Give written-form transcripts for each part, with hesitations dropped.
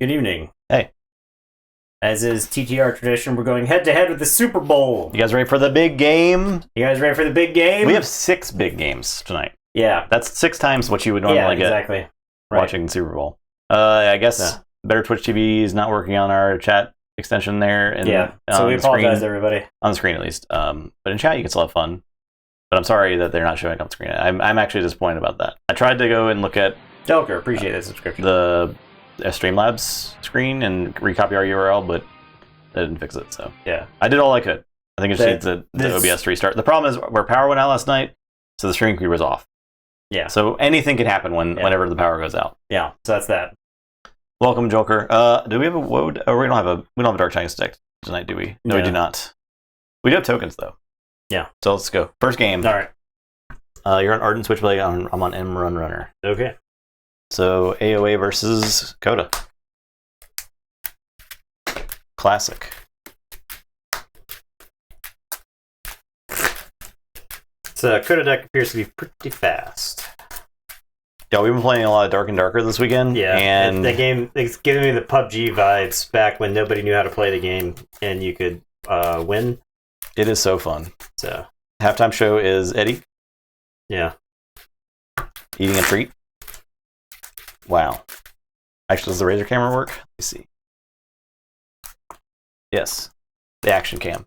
Good evening. Hey. As is TTR tradition, we're going head to head with the Super Bowl. You guys ready for the big game? You guys ready for the big game? We have 6 big games tonight. Yeah. That's 6 times what you would normally get exactly. watching the Super Bowl. I guess Better Twitch TV is not working on our chat extension there. And so we apologize, everybody. On the screen, at least. But in chat, you can still have fun. But I'm sorry that they're not showing up on the screen. I'm actually disappointed about that. I tried to go and look at Joker, appreciate that subscription. The Streamlabs screen and recopy our URL, but it didn't fix it. So yeah, I did all I could. I think it just needs the OBS restart. The problem is where power went out last night, so the stream computer was off. Yeah. So anything can happen whenever the power goes out. Yeah. So that's that. Welcome, Joker. Do we have a woad? Oh, we don't have a Dark Shining Stick tonight, do we? No, we do not. We do have tokens though. Yeah. So let's go. First game. All right. You're on Ardent Switchblade. I'm on M Run Runner. Okay. So AOA versus Coda. Classic. So Coda deck appears to be pretty fast. Yeah, we've been playing a lot of Dark and Darker this weekend. Yeah, and the game is giving me the PUBG vibes back when nobody knew how to play the game and you could win. It is so fun. So halftime show is Eddie. Yeah. Eating a treat. Wow. Actually, does the Razer camera work? Let me see. Yes. The action cam.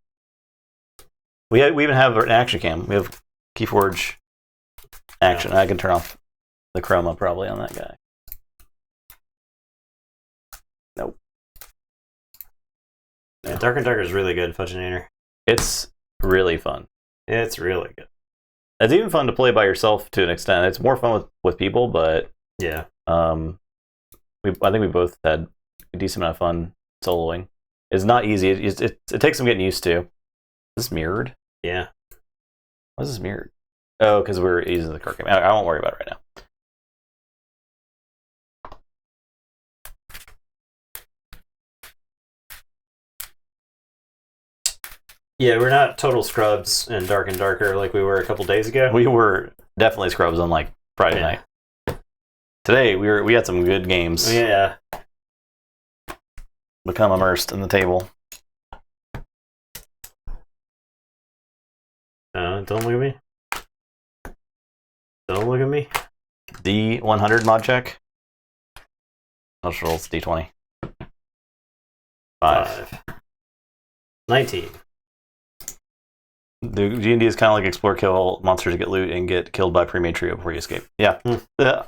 We even have an action cam. We have Keyforge action. Yeah. I can turn off the chroma probably on that guy. Nope. Yeah, Dark and Darker is really good, Fudgeinator. It's really fun. It's really good. It's even fun to play by yourself to an extent. It's more fun with people, but yeah. I think we both had a decent amount of fun soloing. It's not easy. It takes some getting used to. Is this mirrored? Yeah. Why is this mirrored? Oh, because we're using the card game. I won't worry about it right now. Yeah, we're not total scrubs in Dark and Darker like we were a couple days ago. We were definitely scrubs on like Friday night. Today we had some good games. Yeah. Become immersed in the table. Don't look at me. Don't look at me. D100 mod check. I'll roll D20. 5. 19. The G&D is kind of like explore, kill monsters to get loot, and get killed by pre-made trio before you escape. Yeah.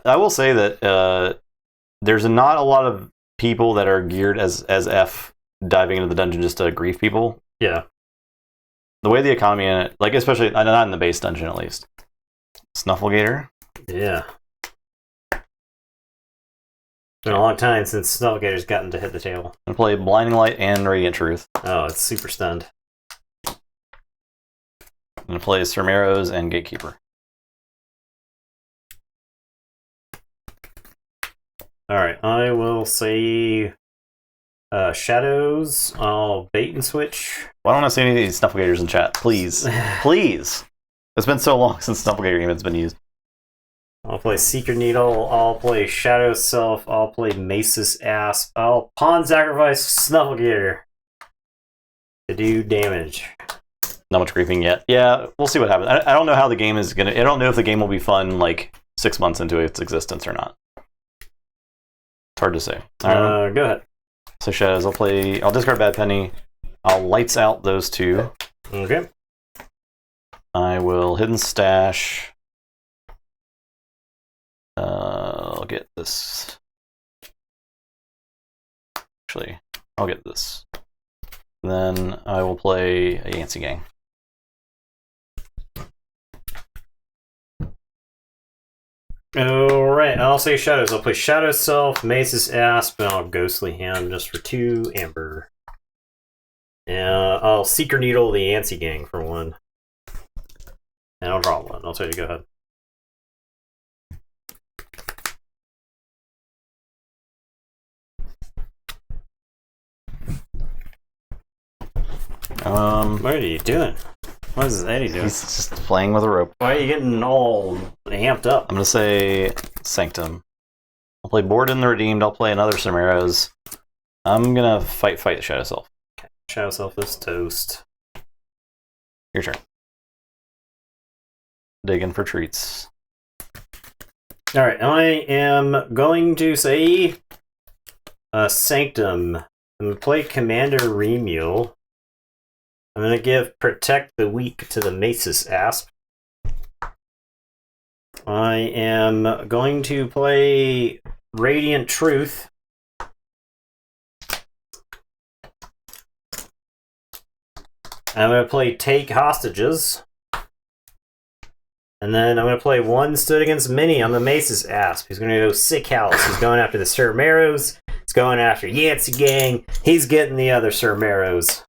I will say that there's not a lot of people that are geared as F diving into the dungeon just to grief people. Yeah. The way the economy in it, like especially not in the base dungeon at least. Snufflegator. Yeah. It's been a long time since Snufflegator's gotten to hit the table. I play Blinding Light and Radiant Truth. Oh, it's super stunned. I'm going to play Cermeros and Gatekeeper. Alright, I will say Shadows. I'll bait and switch. Why don't I see any of these Snufflegators in chat? Please. Please. It's been so long since Snufflegator game has been used. I'll play Seeker Needle. I'll play Shadow Self. I'll play Mace's Asp. I'll pawn sacrifice Snufflegator to do damage. Not much griefing yet. Yeah, we'll see what happens. I don't know how the game is gonna. I don't know if the game will be fun like 6 months into its existence or not. It's hard to say. Go ahead. So Shadows, I'll discard Bad Penny. I'll lights out those 2. Okay. I will Hidden Stash. I'll get this. Actually, I'll get this. Then I will play a Yancey Gang. Alright, I'll say Shadows. I'll play Shadow Self, Mace's Asp, and I'll Ghostly Hand just for 2 Amber. And I'll Seeker Needle the Yancey Gang for 1. And I'll draw 1. I'll tell you to go ahead. What are you doing? What is Eddie doing? He's just playing with a rope. Why are you getting all amped up? I'm going to say Sanctum. I'll play Board in the Redeemed. I'll play another Cermeros. I'm gonna fight the Shadow Self. Shadow Self is toast. Your turn. Digging for treats. Alright, I am going to say Sanctum. I'm going to play Commander Remule. I'm going to give Protect the Weak to the Mace's Asp. I am going to play Radiant Truth. I'm going to play Take Hostages. And then I'm going to play one Stood Against Mini on the Mace's Asp. He's going to go Sick House. He's going after the Sir Marrows. He's going after Yancey Gang. He's getting the other Sir Marrows.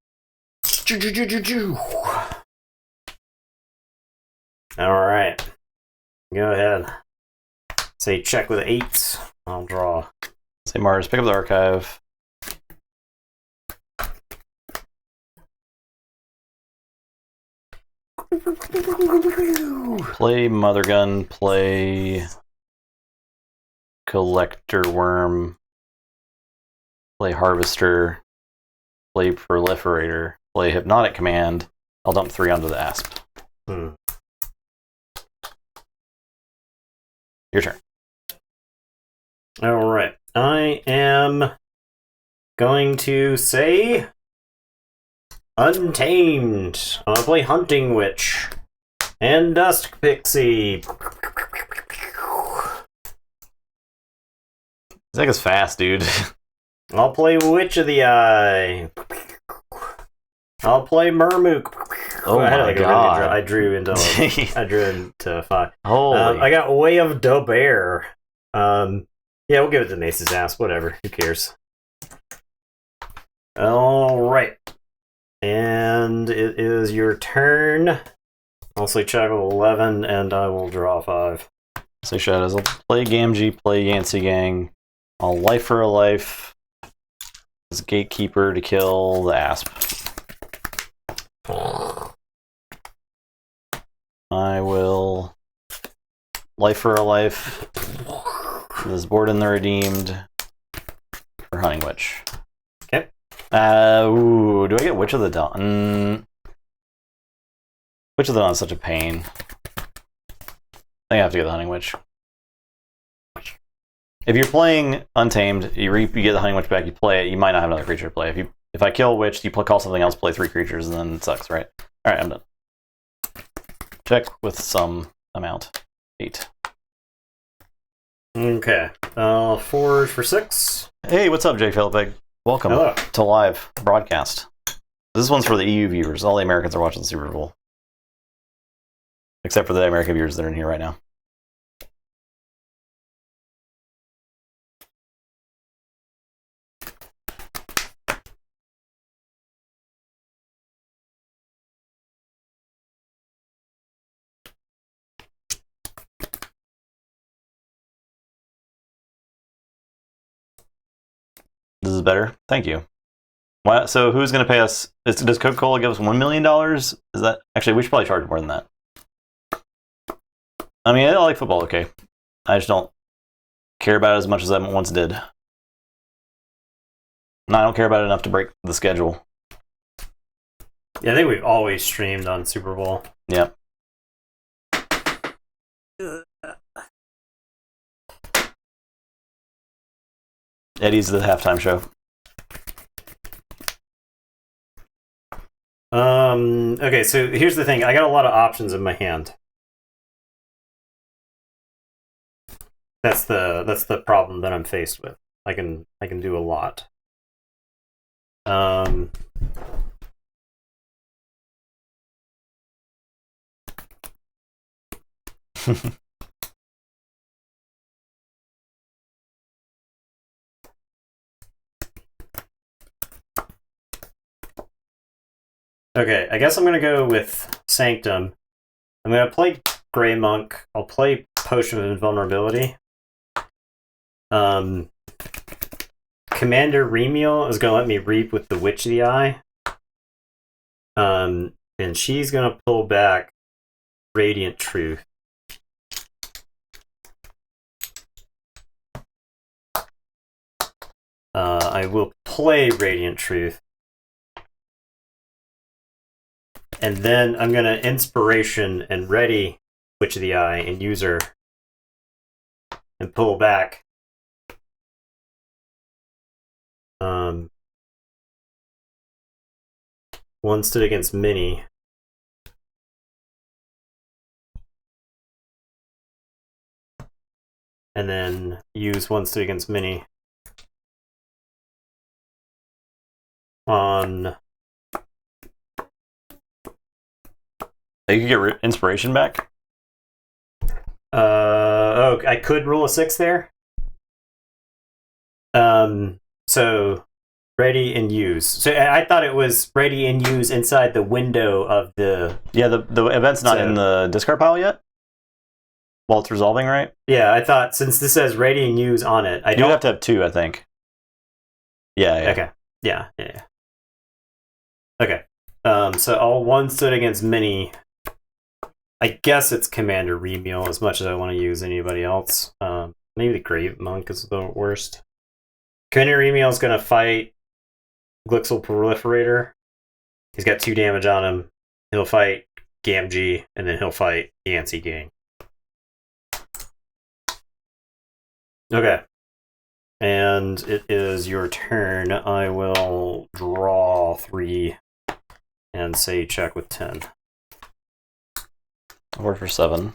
Alright. Go ahead. Say check with 8. I'll draw. Say Mars, pick up the archive. Play Mother Gun, play Collector Worm, play Harvester, play Proliferator, play Hypnotic Command. I'll dump 3 onto the Asp. Your turn. Alright. I am going to say Untamed. I'm gonna play Hunting Witch. And Dusk Pixie. Zach is fast, dude. I'll play Witch of the Eye. I'll play Murmook. Oh my god! I drew into 5. Holy! I got Way of Dobair. Yeah, we'll give it to Mace's Asp. Whatever. Who cares? All right, and it is your turn. I'll say check with 11, and I will draw 5. Say Shadows. I'll play Gamgee, play Yancey Gang. I'll Life for a Life. As Gatekeeper to kill the Asp. I will Life for a Life. This board in the Redeemed for Hunting Witch. Okay. Ooh, do I get Witch of the Dawn? Witch of the Dawn is such a pain. I think I have to get the Hunting Witch. If you're playing Untamed, you get the Hunting Witch back, you play it, you might not have another creature to play. If I kill Witch, you call something else, play 3 creatures, and then it sucks, right? Alright, I'm done. Check with some amount. 8. Okay. 4 for 6. Hey, what's up, Jake Philippic? Welcome Hello. to live broadcast. This one's for the EU viewers. All the Americans are watching the Super Bowl. Except for the American viewers that are in here right now. This is better. Thank you. Why, so who's going to pay us? Does Coca-Cola give us $1 million? Is that actually? We should probably charge more than that. I mean, I like football. Okay, I just don't care about it as much as I once did. No, I don't care about it enough to break the schedule. Yeah, I think we've always streamed on Super Bowl. Yeah. Eddie's the halftime show. Okay, so here's the thing. I got a lot of options in my hand. That's the problem that I'm faced with. I can do a lot. Okay, I guess I'm going to go with Sanctum. I'm going to play Grey Monk. I'll play Potion of Invulnerability. Commander Remule is going to let me reap with the Witch of the Eye. And she's going to pull back Radiant Truth. I will play Radiant Truth. And then I'm going to Inspiration and ready Witch of the Eye and User and pull back. One stood against many. And then use one stood against many on... You could get inspiration back? Oh, I could roll a 6 there. So ready and use. So I thought it was ready and use inside the window of the... Yeah, the event's not in the discard pile yet? While it's resolving, right? Yeah, I thought since this says ready and use on it, I You'd don't... have to have 2, I think. Yeah. Okay. Yeah. Okay. So all one stood against many. I guess it's Commander Remeal as much as I want to use anybody else. Maybe the Grave Monk is the worst. Commander Remeal is going to fight Glixel Proliferator. He's got 2 damage on him. He'll fight Gamgee, and then he'll fight Yancey Gang. Okay. And it is your turn. I will draw 3 and say check with 10. I'll work for 7.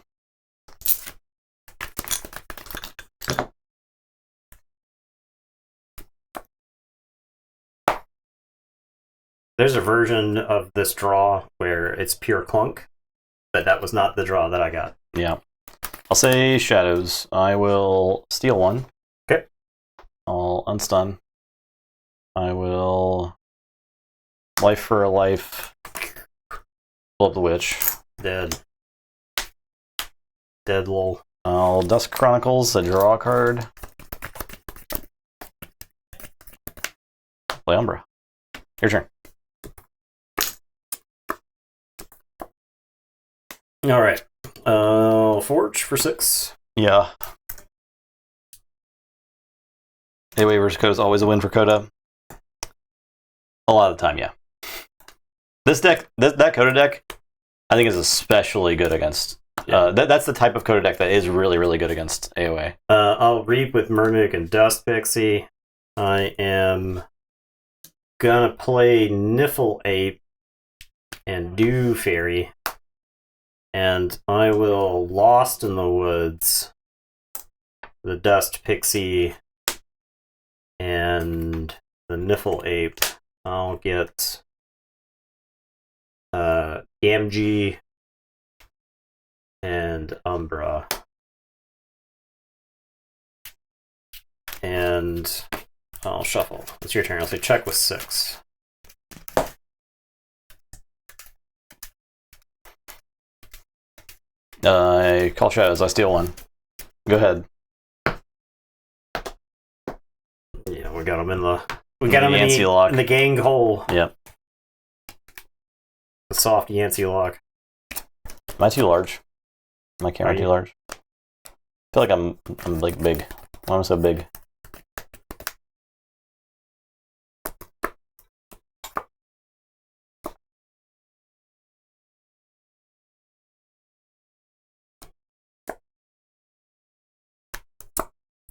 There's a version of this draw where it's pure clunk, but that was not the draw that I got. Yeah. I'll say Shadows. I will steal 1. Okay. I'll unstun. I will life for a life. Pull up the witch. Dead. Dead lol. I'll Dusk Chronicles, a draw a card. Play Umbra. Your turn. Alright. Forge for 6. Yeah. AOE versus Coda is always a win for Coda. A lot of the time, yeah. This deck, that Coda deck, I think is especially good against. Yeah. That's the type of Coda deck that is really, really good against AOA. I'll reap with Murmig and Dust Pixie. I am gonna play Niffle Ape and Dew Fairy. And I will Lost in the Woods, the Dust Pixie, and the Niffle Ape. I'll get Gamgee and Umbra. And I'll shuffle. It's your turn. I'll say check with 6. I call Shadows. I steal 1. Go ahead. Yeah, we got him in the... We got him in Yancey lock. in the gang hole. Yep. The soft Yancey lock. Am I too large? My camera too large? I feel like I'm like big. Why am I so big?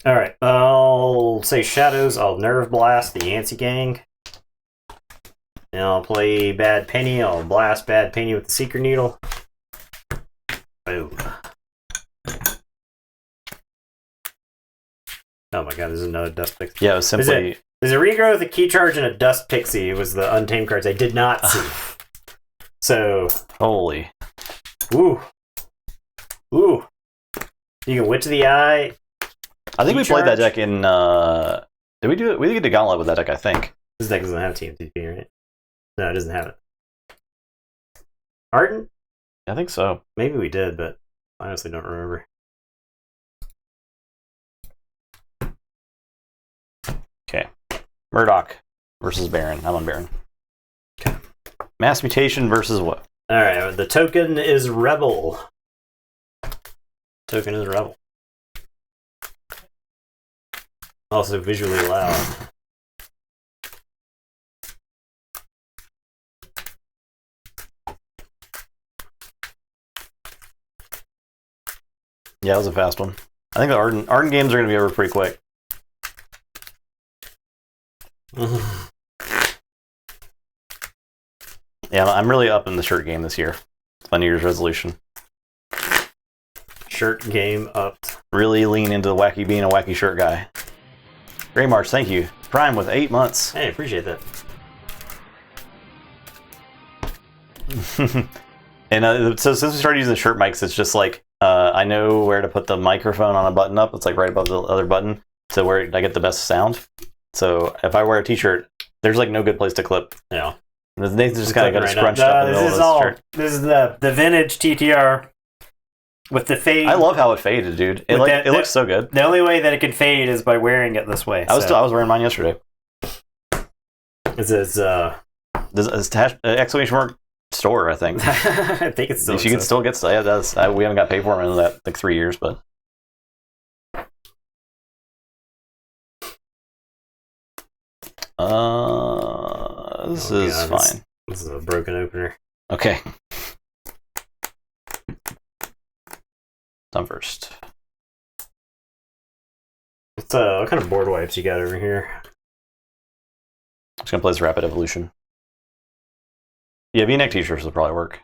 Alright, I'll say Shadows. I'll Nerve Blast the Yancey Gang. And I'll play Bad Penny. I'll blast Bad Penny with the Seeker Needle. Boom. Oh my god, there's another Dust Pixie. Yeah, it was simply... There's a regrowth, a Key Charge, and a Dust Pixie. It was the Untamed cards I did not see. So... Holy. Ooh. Ooh. You can Witch of the Eye... I think we played that Key Charge. deck in, did we do it? We did a Gauntlet with that deck, I think. This deck doesn't have TMTP, right? No, it doesn't have it. Arden? I think so. Maybe we did, but I honestly don't remember. Okay. Murdoch versus Baron. I'm on Baron. Okay. Mass Mutation versus what? Alright, the token is Rebel. Token is Rebel. Also visually loud. Yeah, that was a fast one. I think the Arden games are going to be over pretty quick. Yeah, I'm really up in the shirt game this year. It's my New Year's resolution. Shirt game up. Really lean into the being a wacky shirt guy. Gray March, thank you. Prime with 8 months. Hey, appreciate that. And so since we started using the shirt mics, it's just like I know where to put the microphone on a button up. It's like right above the other button to where I get the best sound. So if I wear a t-shirt, there's like no good place to clip. Yeah. Nathan's just kind of got it scrunched up in the middle of his shirt. This is the vintage TTR with the fade. I love how it faded, dude. It looks so good. The only way that it can fade is by wearing it this way. I was wearing mine yesterday. This is exclamation mark store, I think. I think it's still. You can still get stuff. Yeah, that's we haven't got paid for them in like 3 years, but. This is fine. This is a broken opener. Okay. Done first. What kind of board wipes you got over here? I'm just gonna play this Rapid Evolution. Yeah, V-neck t-shirts will probably work.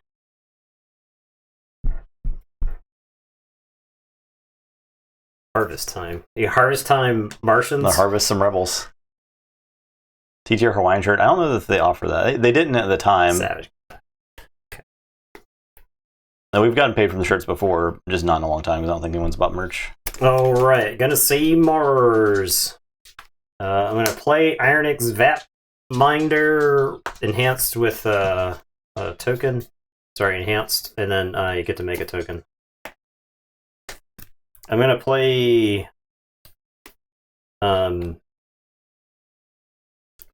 Harvest time. You harvest time Martians? The harvest some rebels. TTR Hawaiian shirt. I don't know if they offer that. They didn't at the time. Savage. Okay. Now we've gotten paid from the shirts before, just not in a long time because I don't think anyone's bought merch. All right, gonna say Mars. I'm gonna play Ironix Vat Minder enhanced with a token. Sorry, enhanced, and then you get to make a token. I'm gonna play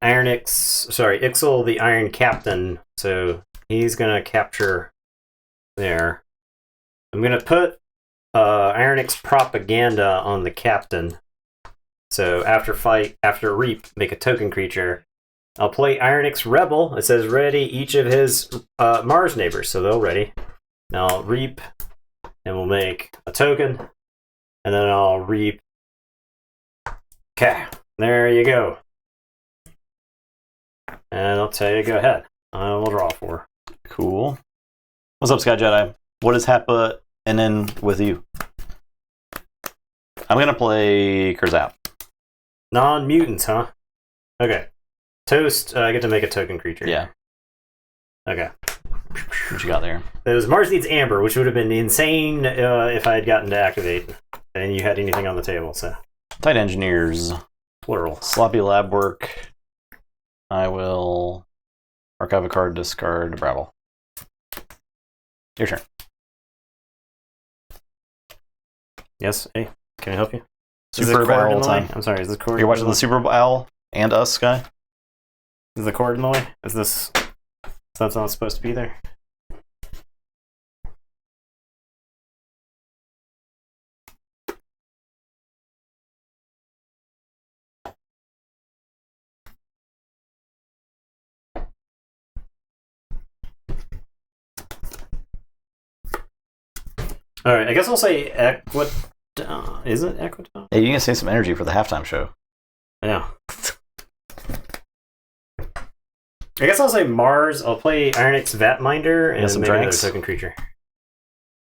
Ixel the Iron Captain. So he's gonna capture there. I'm gonna put Ironix Propaganda on the captain. So after reap, make a token creature. I'll play Ironix Rebel. It says ready each of his Mars neighbors, so they'll ready. Now I'll reap, and we'll make a token, and then I'll reap. Okay, there you go. And I'll tell you, go ahead. We'll draw 4. Cool. What's up, Sky Jedi? What is happening with you? I'm gonna play Kurzap. Non-mutants, huh? Okay. Toast, I get to make a token creature. Yeah. Okay. What you got there? It was Mars needs Amber, which would have been insane if I had gotten to activate and you had anything on the table. So. Tight Engineers. Plural. Sloppy Lab Work. I will archive a card, discard a Brabble. Your turn. Yes. Hey, can I help you? Super Owl all the time. I'm sorry. Is this cord? You're watching the Super Owl and us, Sky? Is the cord in the way? Is this something not supposed to be there? All right, I guess I'll say is it Equidon? Hey, you can save some energy for the halftime show. Yeah. I guess I'll say Mars. I'll play Ironix Vatminder and some make another drinks. token creature.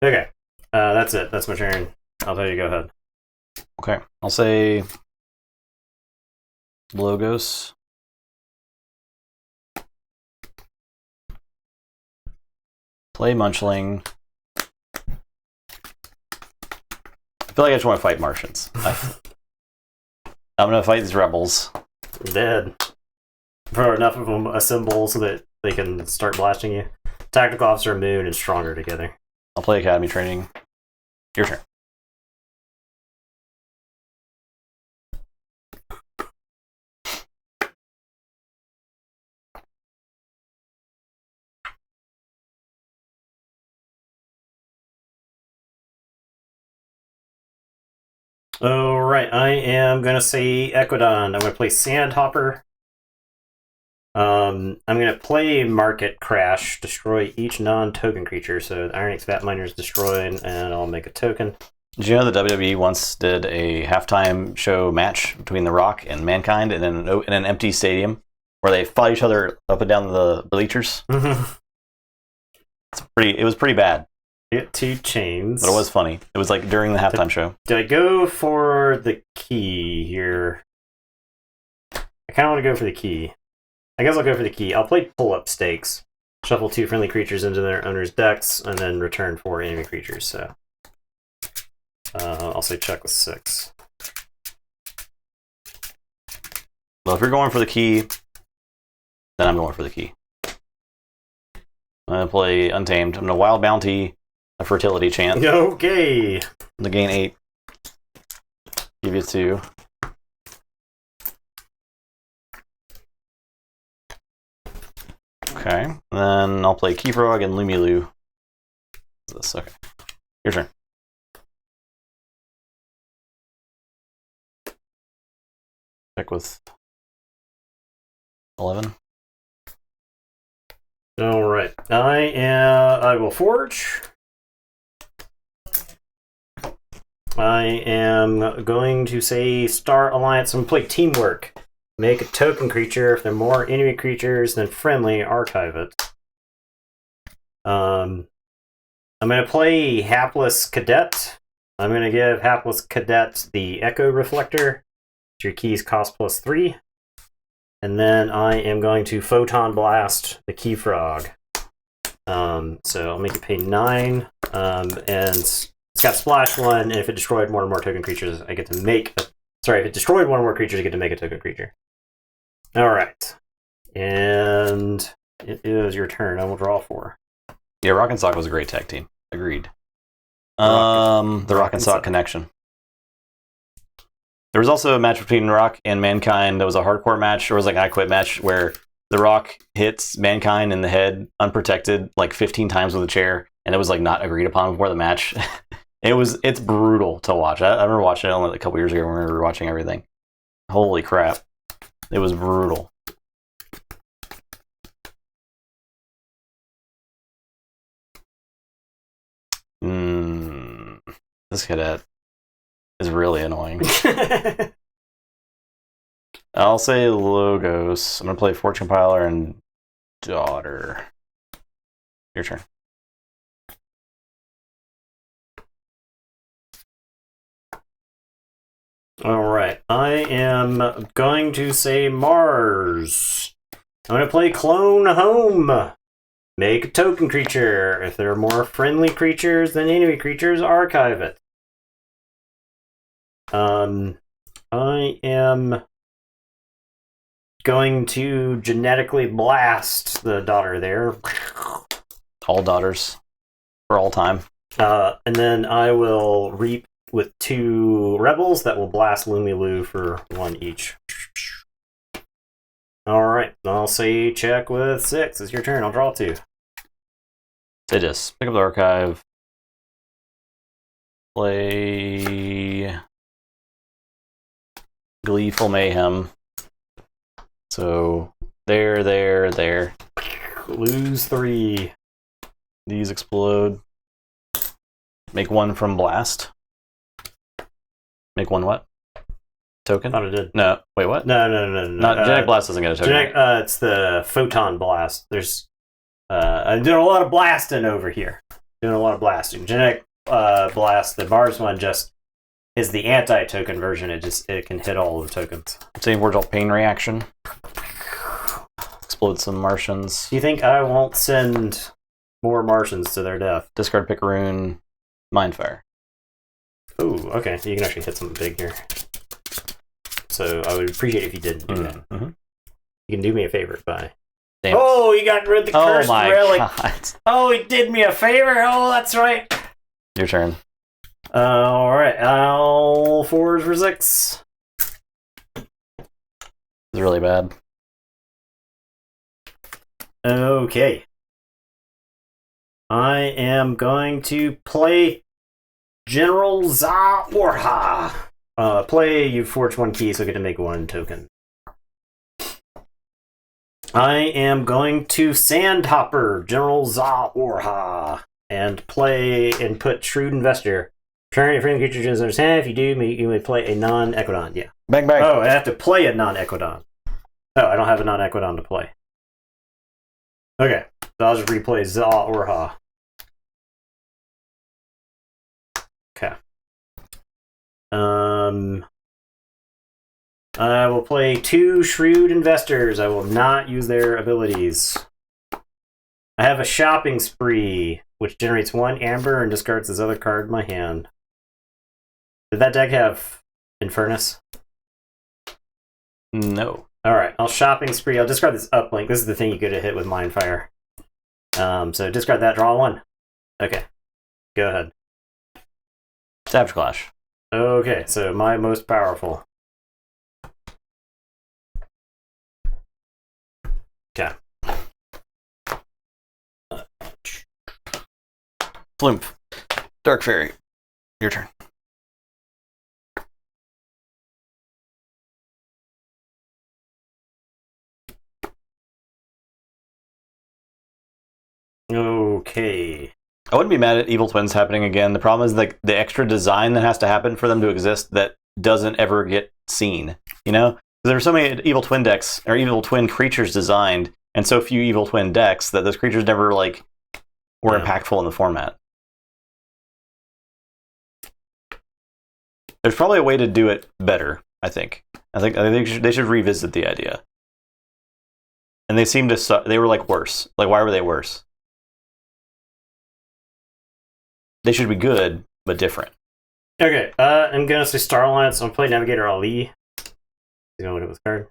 Okay, that's it. That's my turn. I'll tell you, go ahead. Okay, I'll say Logos. Play Munchling. I feel like I just want to fight Martians. I'm going to fight these rebels. I'm dead. For enough of them assemble so that they can start blasting you. Tactical Officer and Moon and Stronger together. I'll play Academy Training. Your turn. Alright, I am going to say Equidon. I'm going to play Sandhopper. I'm going to play Market Crash, destroy each non-token creature. So Ironix Vatminder is destroyed, and I'll make a token. Did you know the WWE once did a halftime show match between The Rock and Mankind in an empty stadium where they fought each other up and down the bleachers? It was pretty bad. Get 2 chains. But it was funny. It was like during the halftime show. Do I go for the key here? I kind of want to go for the key. I guess I'll go for the key. I'll play pull-up stakes. Shuffle 2 friendly creatures into their owner's decks, and then return 4 enemy creatures. So I'll say check with 6. Well, if you're going for the key, then I'm going for the key. I'm going to play Untamed. I'm going to Wild Bounty a Fertility Chant. Okay. I'm going to gain 8. Give you 2. Okay. And then I'll play Keyforge and Lumilu. This, okay. Your turn. Check with 11. All right. I will forge. I am going to say Star Alliance. I'm going to play Teamwork. Make a token creature. If there are more enemy creatures than friendly, archive it. I'm going to play Hapless Cadet. I'm going to give Hapless Cadet the Echo Reflector. Your keys cost +3. And then I am going to Photon Blast the Key Frog. So I'll make it pay 9. And it's got Splash 1, and if it destroyed one or more token creatures, I get to make a... Sorry, if it destroyed one or more creatures, I get to make a token creature. Alright. And it is your turn. I will draw 4. Yeah, Rock and Sock was a great tag team. Agreed. The Rock and Sock connection. There was also a match between Rock and Mankind that was a hardcore match, or was like an I Quit match, where The Rock hits Mankind in the head unprotected like 15 times with a chair, and it was like not agreed upon before the match. It's brutal to watch. I remember watching it only a couple years ago when we were watching everything. Holy crap. It was brutal. This cadet is really annoying. I'll say Logos. I'm going to play Fortune Piler and Daughter. Your turn. Alright, I am going to say Mars. I'm going to play Clone Home. Make a token creature. If there are more friendly creatures than enemy creatures, archive it. I am going to genetically blast the daughter there. All daughters. For all time. And then I will reap with 2 rebels that will blast Lumilu for 1 each. Alright, I'll say check with 6. It's your turn. I'll draw 2. Say this. Pick up the archive. Play Gleeful Mayhem. So, there. Lose 3. These explode. Make 1 from Blast. Make 1 what? Token? Thought it did. No. Wait, what? No. Not Genetic Blast doesn't get a token. It's the Photon Blast. There's I'm doing a lot of blasting over here. Doing a lot of blasting. Genetic Blast, the Mars one just is the anti-token version. It can hit all of the tokens. Same word, all pain reaction. Explode some Martians. Do you think I won't send more Martians to their death? Discard Picaroon. Mindfire. Ooh, okay. So you can actually hit something big here. So I would appreciate if you didn't do that. Mm-hmm. You can do me a favor by... Damn. Oh, you got rid of the cursed relic. God. Oh, he did me a favor. Oh, that's right. Your turn. Alright, I'll forge for 6. It's really bad. Okay. I am going to play General Za-Orha. You forge 1 key, so I get to make 1 token. I am going to Sandhopper General Za-Orha and play and put Shrewd Investor. Turn your friendly creature to his hand. If you do, you may play a non-Equidon. Yeah. Bang, bang. Oh, I have to play a non-Equidon. Oh, I don't have a non-Equidon to play. Okay, so I'll just replay Za or Ha. Okay. I will play 2 Shrewd Investors. I will not use their abilities. I have a Shopping Spree, which generates 1 amber and discards this other card in my hand. Did that deck have Infernus? No. Alright, I'll Shopping Spree. I'll discard this Uplink. This is the thing you could have hit with Mindfire. So discard that, draw 1. Okay, go ahead. Savage Clash. Okay, so my most powerful. Okay. Flumph. Dark Fairy. Your turn. Okay. I wouldn't be mad at Evil Twins happening again. The problem is like the extra design that has to happen for them to exist that doesn't ever get seen. You know, there are so many Evil Twin decks or Evil Twin creatures designed, and so few Evil Twin decks that those creatures never like were impactful in the format. There's probably a way to do it better. I think they should revisit the idea. And they seem to they were like worse. Like why were they worse? They should be good, but different. Okay, I'm gonna say Star Alliance. I'm playing Navigator Ali. You know what it was card.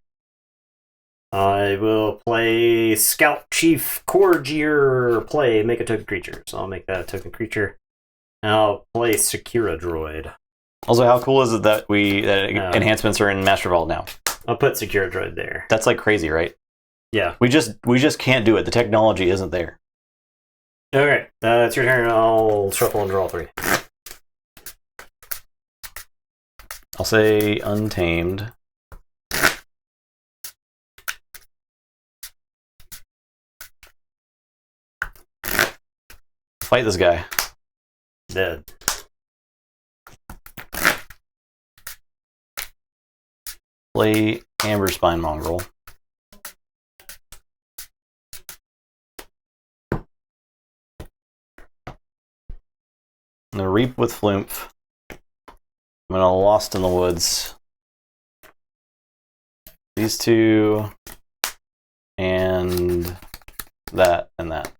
I will play Scout Chief Corgier. Make a token creature. So I'll make that a token creature. And I'll play Secura Droid. Also, how cool is it that enhancements are in Master Vault now? I'll put Secura Droid there. That's like crazy, right? Yeah. We just can't do it. The technology isn't there. Okay, it's your turn. I'll shuffle and draw 3. I'll say Untamed. Fight this guy. Dead. Play Amber Spine Mongrel. I'm going to Reap with Flumph. I'm going to Lost in the Woods. These 2. And that and that.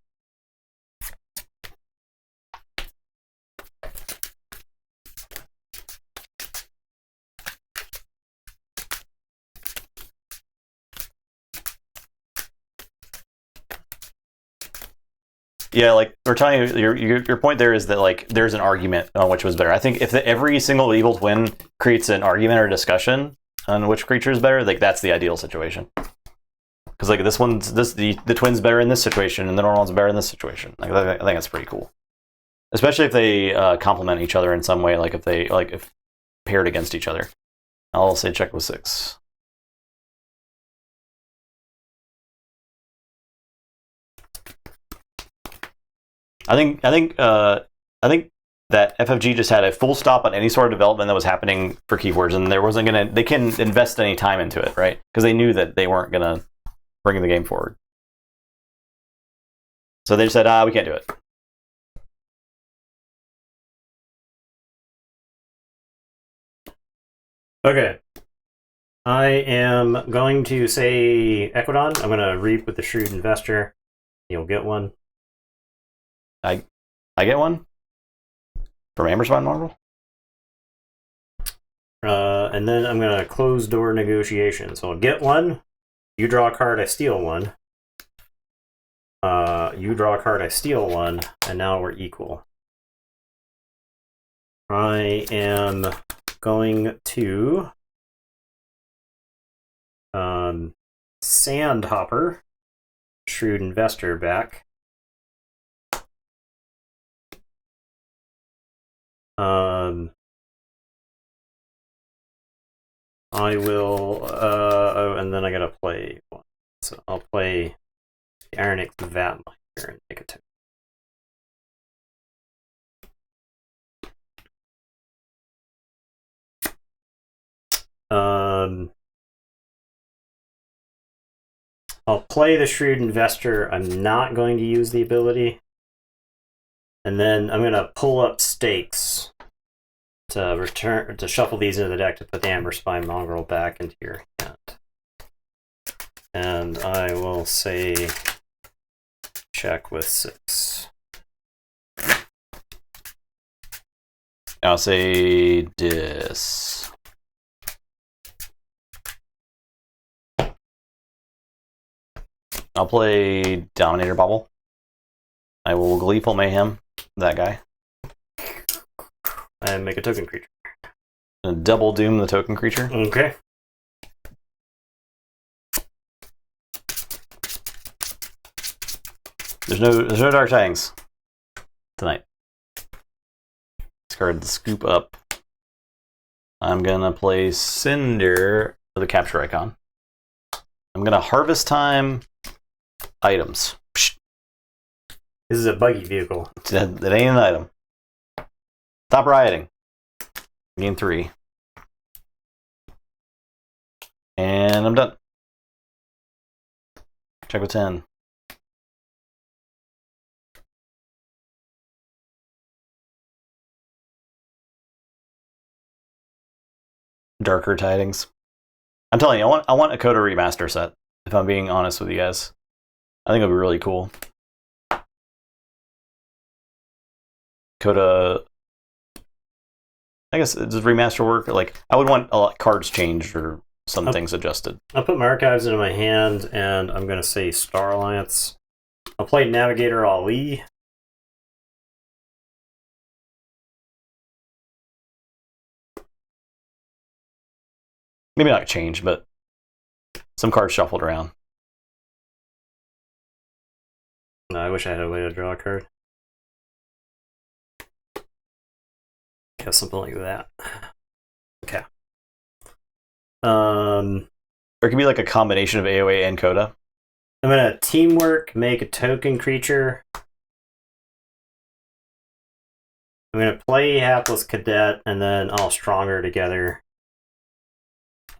Yeah, like we're telling you, your point there is that like there's an argument on which was better. I think if every single Evil Twin creates an argument or discussion on which creature is better, like that's the ideal situation. Because like the twin's better in this situation, and the normal one's better in this situation. Like I think that's pretty cool, especially if they complement each other in some way. Like if paired against each other. I'll say check with 6. I think that FFG just had a full stop on any sort of development that was happening for Keyforge, and they couldn't invest any time into it, right? Because they knew that they weren't gonna bring the game forward. So they just said, we can't do it. Okay. I am going to say Equidon. I'm going to Reap with the Shrewd Investor. You'll get one. I get one? From Amber Spine Mongrel? And then I'm going to Close Door Negotiation. So I'll get one. You draw a card, I steal one. You draw a card, I steal one. And now we're equal. I am going to Sandhopper, Shrewd Investor back. I will, and then I gotta play one. So I'll play the Ironix Vatminder and take a 2. I'll play the Shrewd Investor. I'm not going to use the ability. And then I'm going to pull up Stakes to shuffle these into the deck to put the Amber Spine Mongrel back into your hand. And I will say check with 6. I'll say dis. I'll play Dominator Bobble. I will Gleeful Mayhem that guy. And make a token creature. And double Doom the token creature. Okay. There's no Dark Tidings tonight. Discard the Scoop Up. I'm gonna play Cinder for the capture icon. I'm gonna Harvest Time items. This is a buggy vehicle. That ain't an item. Stop rioting. Game 3. And I'm done. Check with 10. Darker Tidings. I'm telling you, I want a Coda remaster set, if I'm being honest with you guys. I think it would be really cool. Coda, I guess, does remaster work? Like, I would want a lot cards changed or some things adjusted. I'll put my archives into my hand, and I'm going to say Star Alliance. I'll play Navigator Ali. Maybe not change, but some cards shuffled around. No, I wish I had a way to draw a card. Yeah, something like that. Okay. There could be like a combination of AoE and Coda. I'm gonna teamwork, make a token creature. I'm gonna play Hapless Cadet, and then I'll Stronger together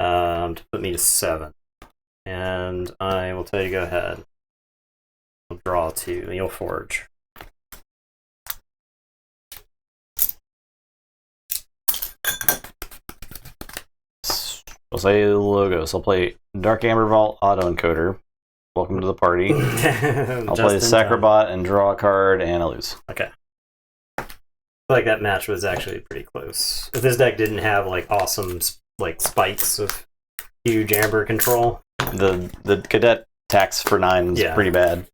to put me to 7. And I will tell you, go ahead. I'll draw 2, and you'll forge. I'll say logos. I'll play Dark Amber Vault Auto Encoder. Welcome to the party. I'll play Sacrobot and draw a card, and I lose. Okay. I feel like that match was actually pretty close. If this deck didn't have like awesome like spikes of huge Amber control, the Cadet tax for 9 is pretty bad.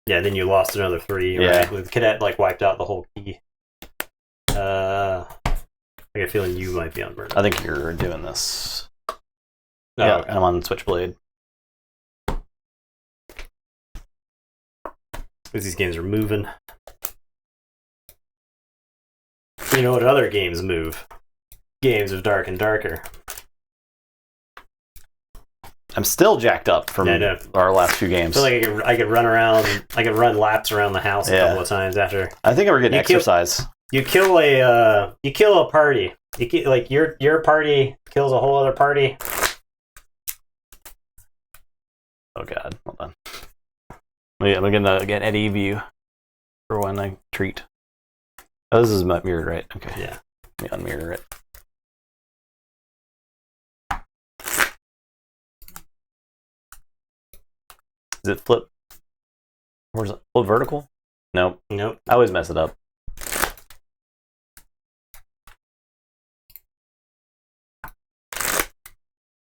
Yeah, then you lost another 3. Yeah. Right? With Cadet like wiped out the whole key. I get a feeling you might be on murder. I think you're doing this. Oh, yeah, okay. I'm on Switchblade. Because these games are moving. You know what other games move? Games of Dark and Darker. I'm still jacked up from our last few games. I feel like I could run around. I could run laps around the house a couple of times after. I think we're getting exercise. You kill a party. Like your party kills a whole other party. Oh god, hold on. I'm gonna get Eddie view for when I treat. Oh, this is mirrored, right? Okay. Yeah. Let me unmirror it. Is it flip? Where's it? Flip vertical? Nope. Nope. I always mess it up.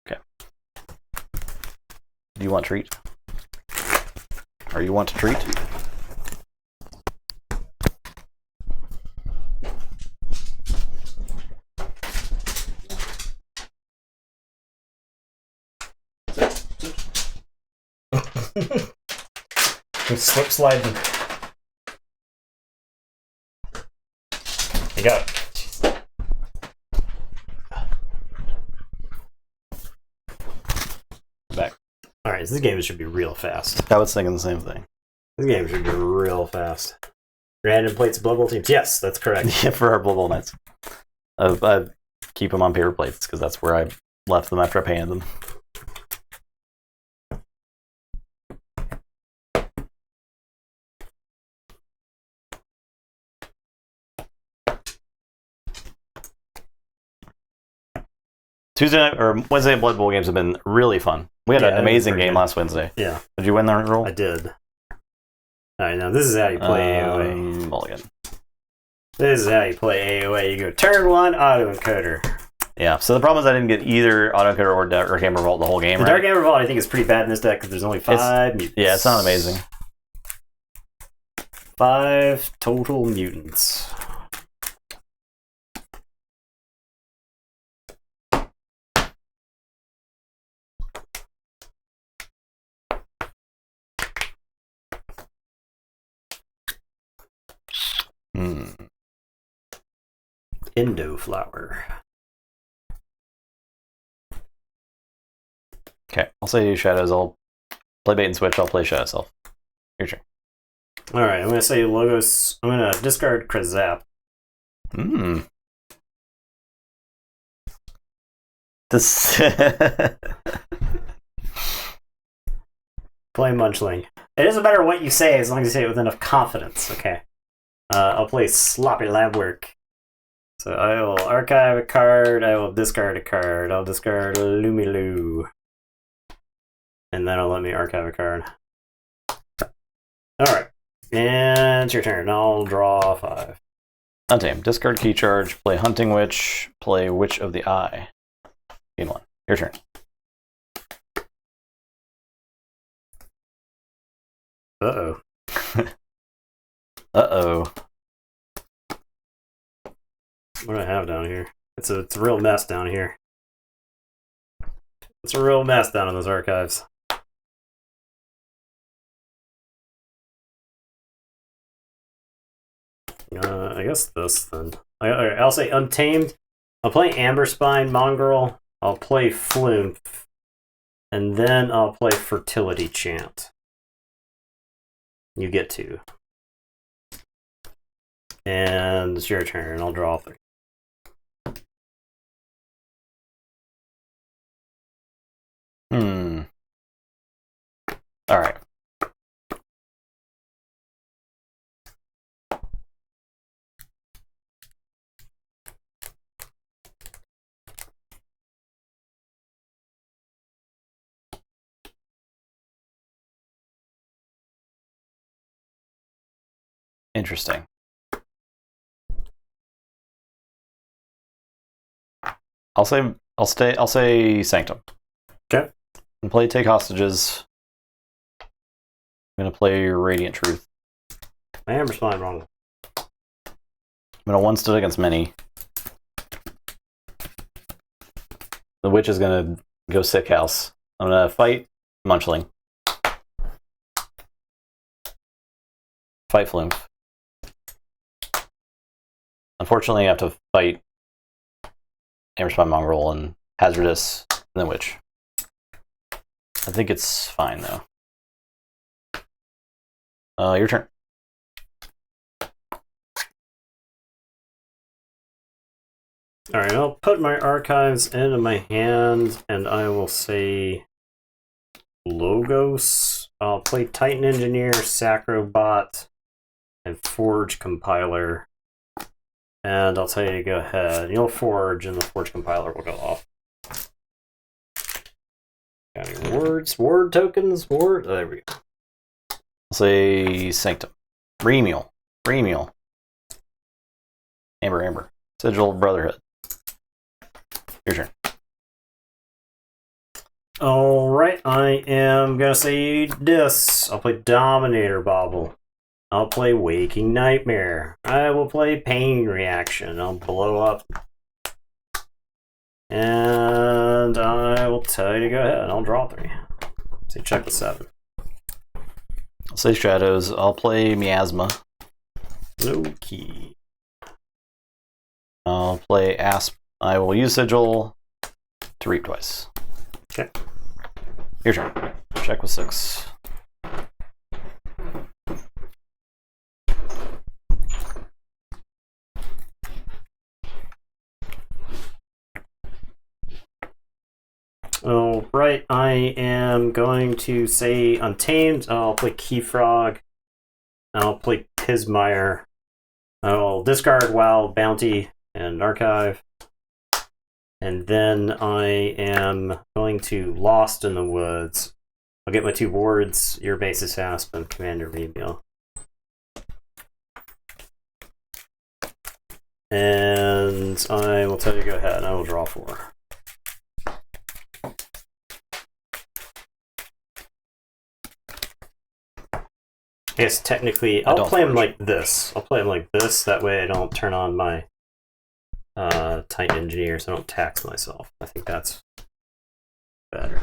Okay. Do you want treat? Or you want to treat? Slip sliding. You got it. Back. Alright, so this game should be real fast. I was thinking the same thing. This game should be real fast. Random plates of Blood Bowl teams. Yes, that's correct. Yeah, for our Blood Bowl nights. I keep them on paper plates because that's where I left them after I painted them. Tuesday night or Wednesday night Blood Bowl games have been really fun. We had an amazing game last Wednesday. Yeah. Did you win the roll? I did. Alright, now this is how you play AOA. Mulligan. This is how you play AOA. You go turn 1, autoencoder. Yeah, so the problem is I didn't get either autoencoder or Dark Amber Vault the whole game, The right? Dark Amber Vault I think is pretty bad in this deck because there's only 5 mutants. Yeah, it's not amazing. 5 total mutants. Endo flower. Okay, I'll say Shadows. I'll play Bait and Switch. I'll play Shadow Self. Your turn. Alright, I'm going to say Logos. I'm going to discard Krazap. This. Play Munchling. It doesn't matter what you say as long as you say it with enough confidence. Okay. I'll play Sloppy Lab Work. So I will archive a card. I will discard a card. I'll discard Lumilu. And then I'll let me archive a card. Alright. And it's your turn. I'll draw 5. Untamed. Discard Key Charge. Play Hunting Witch. Play Witch of the Eye. Game 1. Your turn. Uh-oh. Uh-oh. What do I have down here? It's a real mess down here. It's a real mess down in those archives. I guess this then. I'll say Untamed. I'll play Amber Spine Mongrel. I'll play Flume. And then I'll play Fertility Chant. You get 2. And it's your turn. I'll draw 3. All right. Interesting. I'll say Sanctum. Okay. And play Take Hostages. I'm gonna play Radiant Truth. My Amber Spine wrong. I'm gonna one stood against many. The witch is gonna go Sick House. I'm gonna fight Munchling. Fight Flume. Unfortunately, I have to fight Amber Spine Mongrel and Hazardous and then Witch. I think it's fine though. Your turn. Alright, I'll put my archives into my hand and I will say Logos. I'll play Titan Engineer, Sacrobot, and Forge Compiler. And I'll tell you to go ahead. You'll Forge and the Forge Compiler will go off. Got any words? Word tokens? Word? Oh, there we go. I'll say Sanctum. Remiel. Amber. Sigil Brotherhood. Your turn. Alright, I am gonna say this. I'll play Dominator Bobble. I'll play Waking Nightmare. I will play Pain Reaction. I'll blow up. And I will tell you to go ahead. I'll draw 3. Say check with 7. I'll say Shadows. I'll play Miasma. No key. I'll play Asp. I will use Sigil to reap twice. Okay. Your turn. Check with 6. I am going to say Untamed. I'll play Keyfrog. I'll play Pismire. I'll discard Wild Bounty and Archive. And then I am going to Lost in the Woods. I'll get my 2 wards, your basis Asp and Commander Rebuild. And I will tell you go ahead, I will draw 4. I guess technically, I'll play him like this. I'll play him like this, that way I don't turn on my Titan Engineer, so I don't tax myself. I think that's better.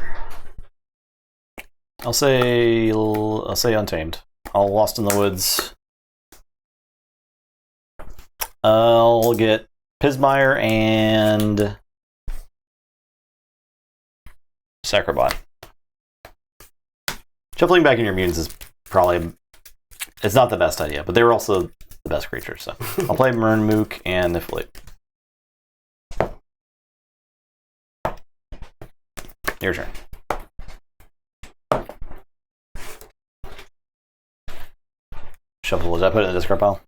I'll say Untamed. I'll Lost in the Woods. I'll get Pismire and Sacrobot. Shuffling back in your mutants is probably... It's not the best idea, but they were also the best creatures, so... I'll play Mern Mook and Niflate. Your turn. Shuffle, was I put it in the discard pile?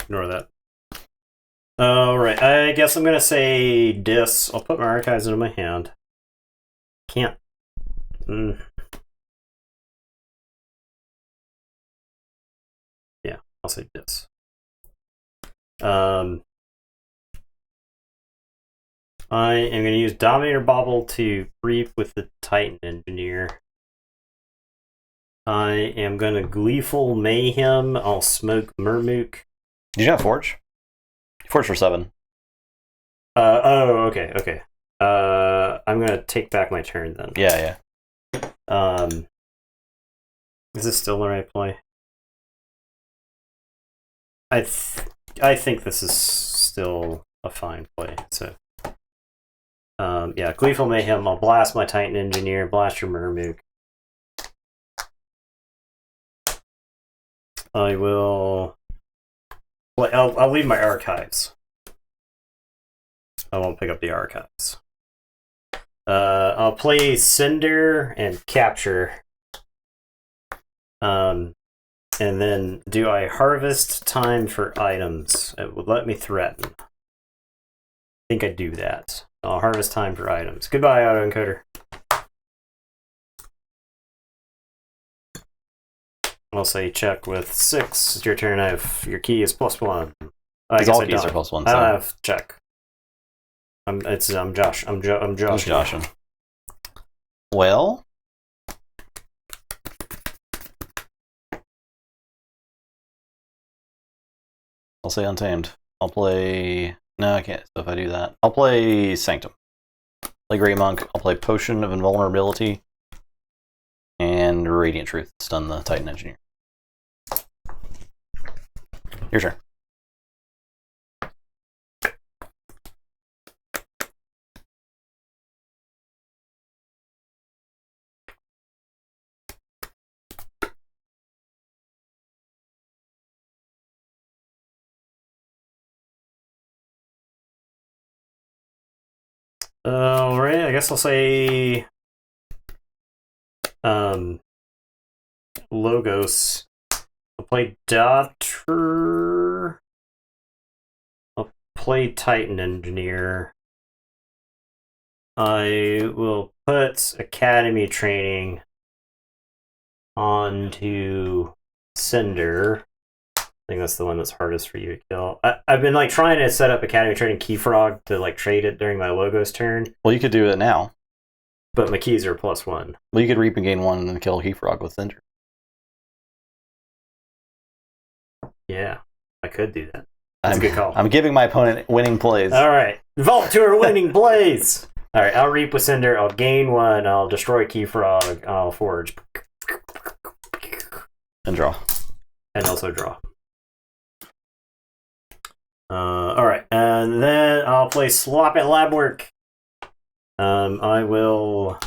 Ignore that. Alright, I guess I'm gonna say Dis. I'll put my Archives into my hand. Can't. Yeah, I'll say Dis. I am going to use Dominator Bauble to reap with the Titan Engineer. I am going to Gleeful Mayhem. I'll smoke Murmook. Did you have Forge? Forge for 7. Oh, okay. I'm going to take back my turn then. Yeah. Is this still the right play? I think this is still a fine play, so... yeah, Gleeful Mayhem. I'll blast my Titan Engineer, blast your Murmook. I will... Well, I'll leave my Archives. I won't pick up the Archives. I'll play Cinder and Capture. And then do I harvest time for items? It would let me threaten. I think I do that. I'll harvest time for items. Goodbye, autoencoder. I'll say check with 6. It's your turn. Your key is +1. All keys are +1. I don't have check. I'm Josh. I'm Josh. Joshing. Well, I'll say Untamed. I'll play... No, I can't. So if I do that, I'll play Sanctum. Play Grey Monk. I'll play Potion of Invulnerability. And Radiant Truth. Stun the Titan Engineer. Your turn. Alright, I guess I'll say Logos. I'll play Daughter. I'll play Titan Engineer. I will put Academy Training onto Cinder. I think that's the one that's hardest for you to kill. I've been trying to set up Academy Training Keyfrog to trade it during my Logos turn. Well, you could do it now. But my keys are +1. Well, you could reap and gain 1 and then kill Keyfrog with Cinder. Yeah, I could do that. That's a good call. I'm giving my opponent winning plays. All right. Vault to our winning plays. All right. I'll Reap with Cinder. I'll gain 1. I'll destroy Keyfrog. I'll Forge. And draw. And also draw. All right. And then I'll play Slop at Lab Work. I will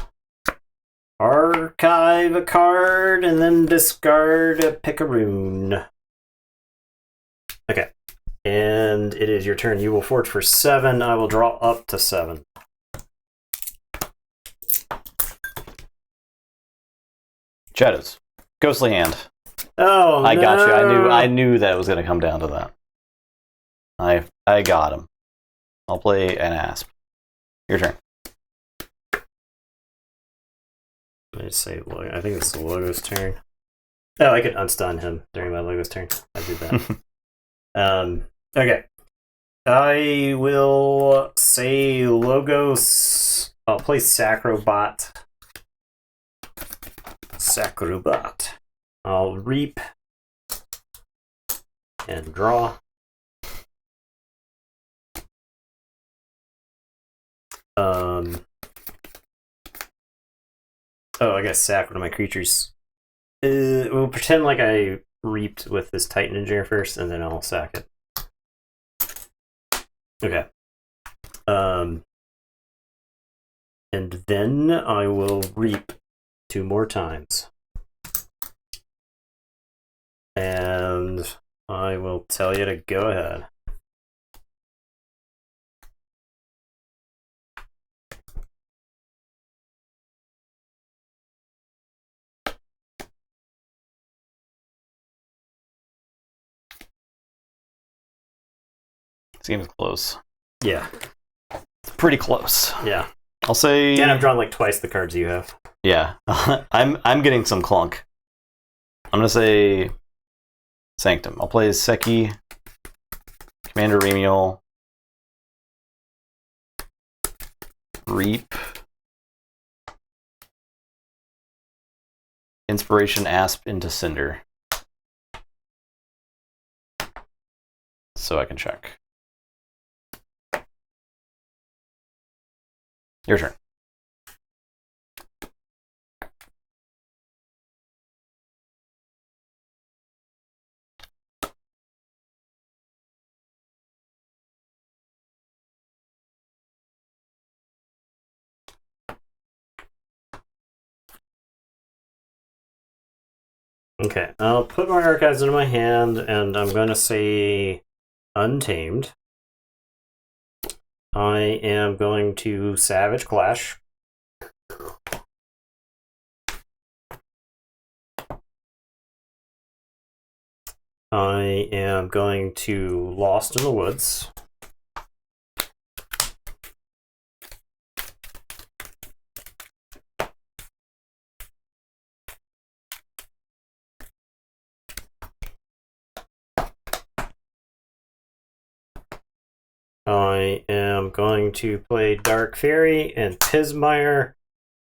archive a card and then discard a Picaroon. Okay. And it is your turn. You will forge for 7. I will draw up to 7. Shadows. Ghostly Hand. Oh, I got you. no. I knew that it was going to come down to that. I got him. I'll play an Asp. Your turn. Let me say, I think it's the Logo's turn. Oh, I could unstun him during my Logo's turn. I did that. Okay. I will say Logos. I'll play Sacrobot. Sacrobot. I'll Reap and draw. Oh, I guess sack one of my creatures. We'll pretend like I reaped with this Titan Engineer first, and then I'll sack it. Okay. And then I will reap 2 more times. And I will tell you to go ahead. This game is close. Yeah. It's pretty close. Yeah. I'll say. And I've drawn like twice the cards you have. Yeah. I'm getting some clunk. I'm gonna say Sanctum. I'll play Seki, Commander Remiel, Reap, Inspiration Asp into Cinder. So I can check. Your turn. Okay, I'll put my archives into my hand, and I'm going to say Untamed. I am going to Savage Clash. I am going to Lost in the Woods. I am going to play Dark Fairy and Pismire,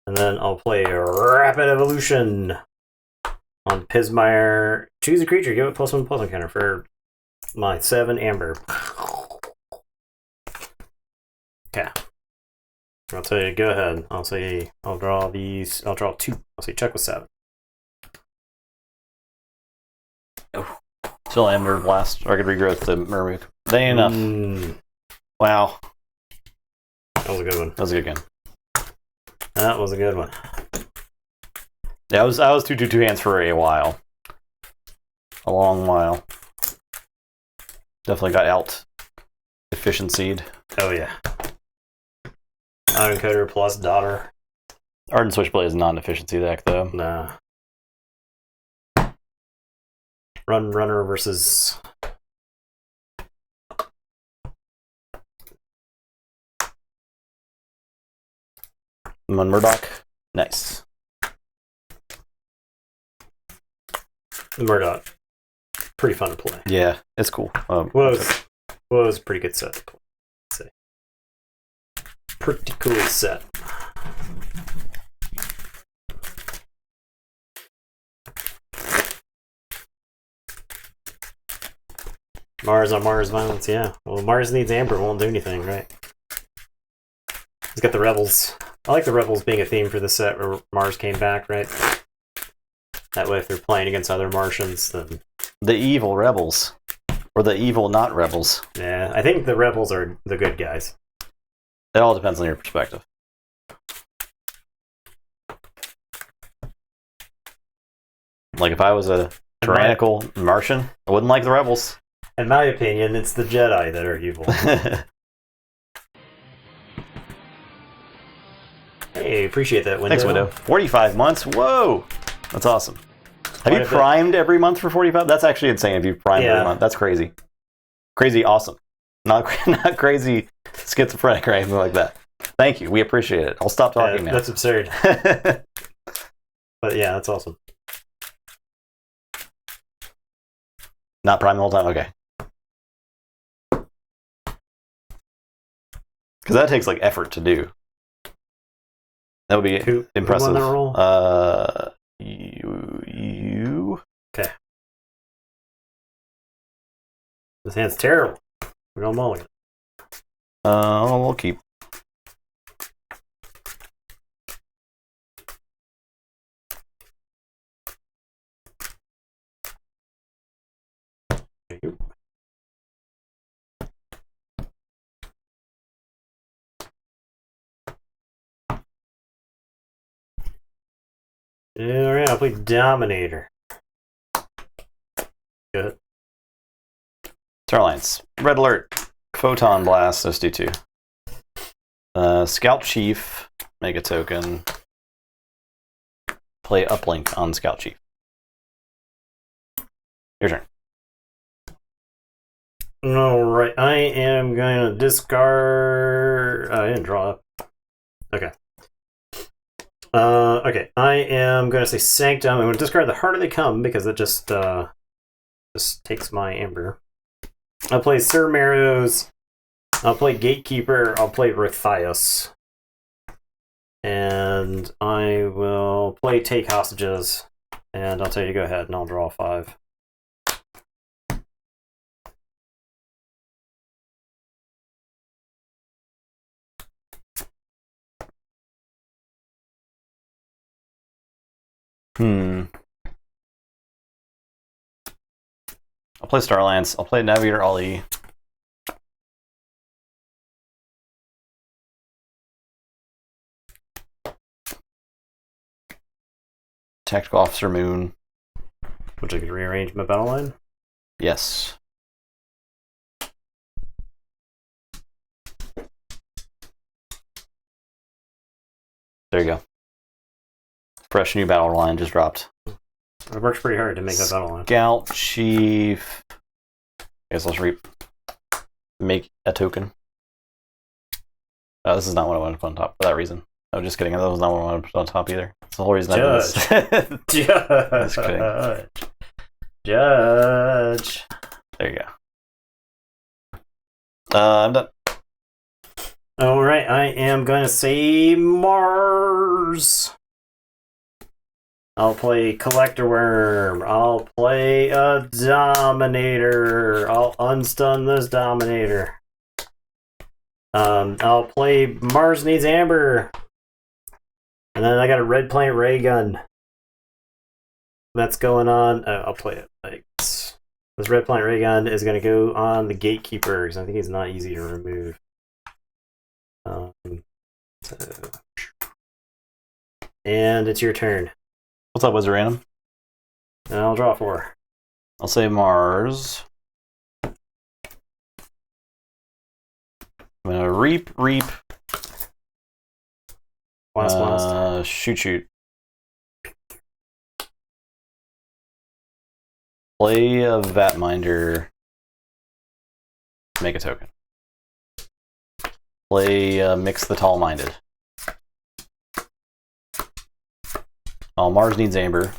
and then I'll play Rapid Evolution on Pismire. Choose a creature, give it +1/+1 counter for my 7 Amber. Okay. I'll tell you, go ahead. I'll say, I'll draw these. I'll draw 2. I'll say check with 7. Oh. Still Amber Blast, or I could regrowth the Mermaid. That ain't enough. Wow. That was a good one. That was a good game. That was a good one. Yeah, I was 2/2 hands for a while. A long while. Definitely got out efficiencyed. Oh yeah. Iron Coder plus Daughter. Ardent Switchblade is a non-efficiency deck though. Nah. Runner versus Murdoch. Nice. Murdoch. Pretty fun to play. Yeah, it's cool. Was a pretty good set to play. Let's say. Pretty cool set. Mars on Mars violence, yeah. Well, Mars needs Amber, won't do anything, right? He's got the Rebels. I like the Rebels being a theme for the set where Mars came back, right? That way, if they're playing against other Martians, then... The evil rebels. Or the evil not rebels. Yeah, I think the Rebels are the good guys. It all depends on your perspective. Like, if I was a tyrannical Martian, I wouldn't like the rebels. In my opinion, it's the Jedi that are evil. Hey, appreciate that, Window. Thanks, Window. 45 months? Whoa! That's awesome. Have you primed every month for 45? That's actually insane if you've primed every month. That's crazy. Crazy awesome. Not crazy schizophrenic or anything like that. Thank you. We appreciate it. I'll stop talking now. That's absurd. But yeah, that's awesome. Not prime the whole time? Okay. Because that takes like effort to do. That would be impressive. Who won that roll? You. Okay. This hand's terrible. We're going mulligan. We'll keep. There you go. Alright, I'll play Dominator. Good. Starlines. Red Alert. Photon Blast, those do too. Scout Chief. Make a token. Play Uplink on Scout Chief. Your turn. Alright, I am going to discard... I didn't draw up. Okay. Okay, I am going to say Sanctum. I'm going to discard the Harder They Come because it just takes my Amber. I'll play Sir Marrows. I'll play Gatekeeper. I'll play Rothias. And I will play Take Hostages. And I'll tell you, go ahead, and I'll draw 5. I'll play Starlines. I'll play Navigator Ali. Tactical Officer Moon. Which I could rearrange my battle line? Yes. There you go. Fresh new battle line just dropped. It works pretty hard to make that battle line. Scout Chief. I guess let's make a token. This is not what I wanted to put on top for that reason. No, just kidding. That was not what I wanted to put on top either. That's the whole reason I did this. Just kidding. Judge. There you go. I'm done. Alright, I am going to say Mars. I'll play Collector Worm. I'll play a Dominator. I'll unstun this Dominator. I'll play Mars Needs Amber. And then I got a Red Planet Ray Gun. That's going on. I'll play it. Like, this Red Planet Ray Gun is going to go on the Gatekeeper because I think he's not easy to remove. And it's your turn. What's up, Wizard Random? And I'll draw 4. I'll say Mars. I'm gonna reap. Blast. Shoot. Play a Vatminder. Make a token. Play Mix the Tall-Minded. Oh, Mars needs Amber.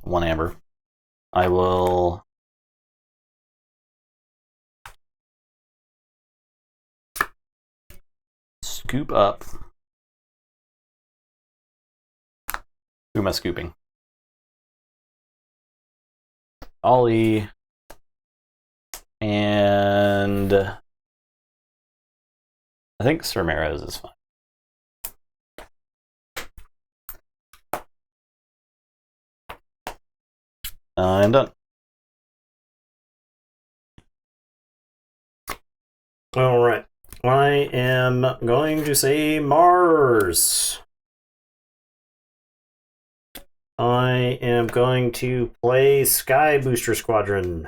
1 Amber. I will... scoop up. Who am I scooping? Ollie, and I think Sir Maros is fine. I'm done. All right. I am going to say Mars. I am going to play Sky Booster Squadron.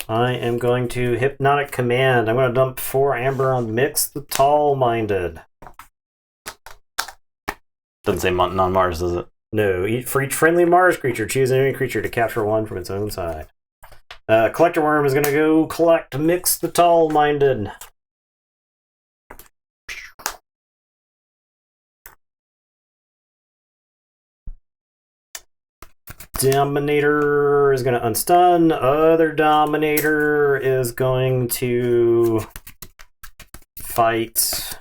I am going to Hypnotic Command. I'm going to dump 4 Amber on Mix the Tall-Minded. Doesn't say non-Mars, does it? No. For each friendly Mars creature, choose an enemy creature to capture 1 from its own side. Collector Worm is going to go collect Mix the Tall-Minded. Dominator is going to unstun. Other Dominator is going to fight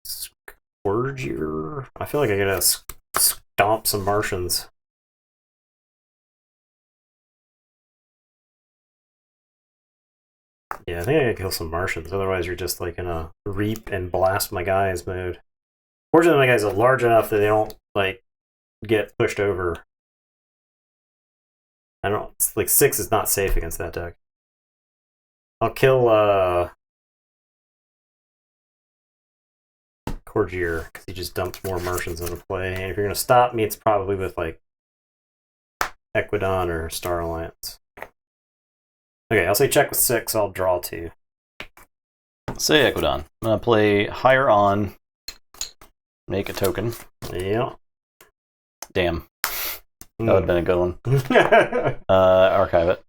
Scourgier. I feel like I gotta stomp some Martians. Yeah, I think I gotta kill some Martians. Otherwise, you're just like in a reap and blast my guys mode. Fortunately, my guys are large enough that they don't like get pushed over. I don't. It's like 6 is not safe against that deck. I'll kill Corgier because he just dumps more Martians into play. And if you're gonna stop me, it's probably with like Equidon or Star Alliance. Okay, I'll say check with 6. I'll draw 2. Say Equidon. I'm gonna play Higher On. Make a token. Yeah. Damn. That would have been a good one. Archive it.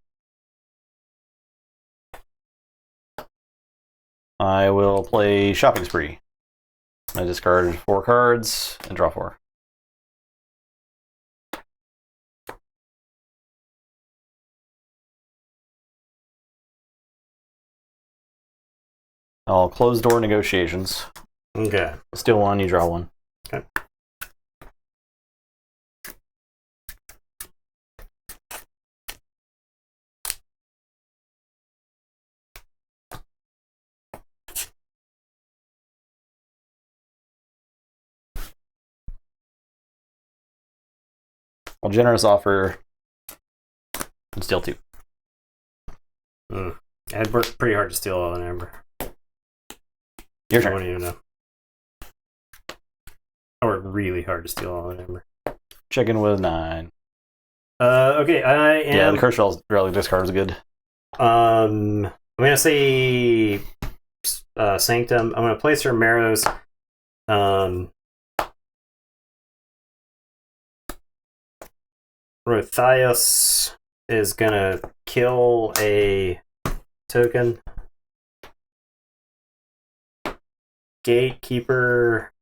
I will play Shopping Spree. I discard 4 cards and draw 4. I'll close door negotiations. Okay. Steal 1, you draw 1. Okay. I'll generous offer and steal 2. I'd worked pretty hard to steal all an Amber. Your I turn. don't even know. I worked really hard to steal all an Amber. Check in with 9. Okay, I am. Yeah, the curse relic discard is good. I'm gonna say Sanctum. I'm gonna place her Maros. Rothias is gonna kill a token. Gatekeeper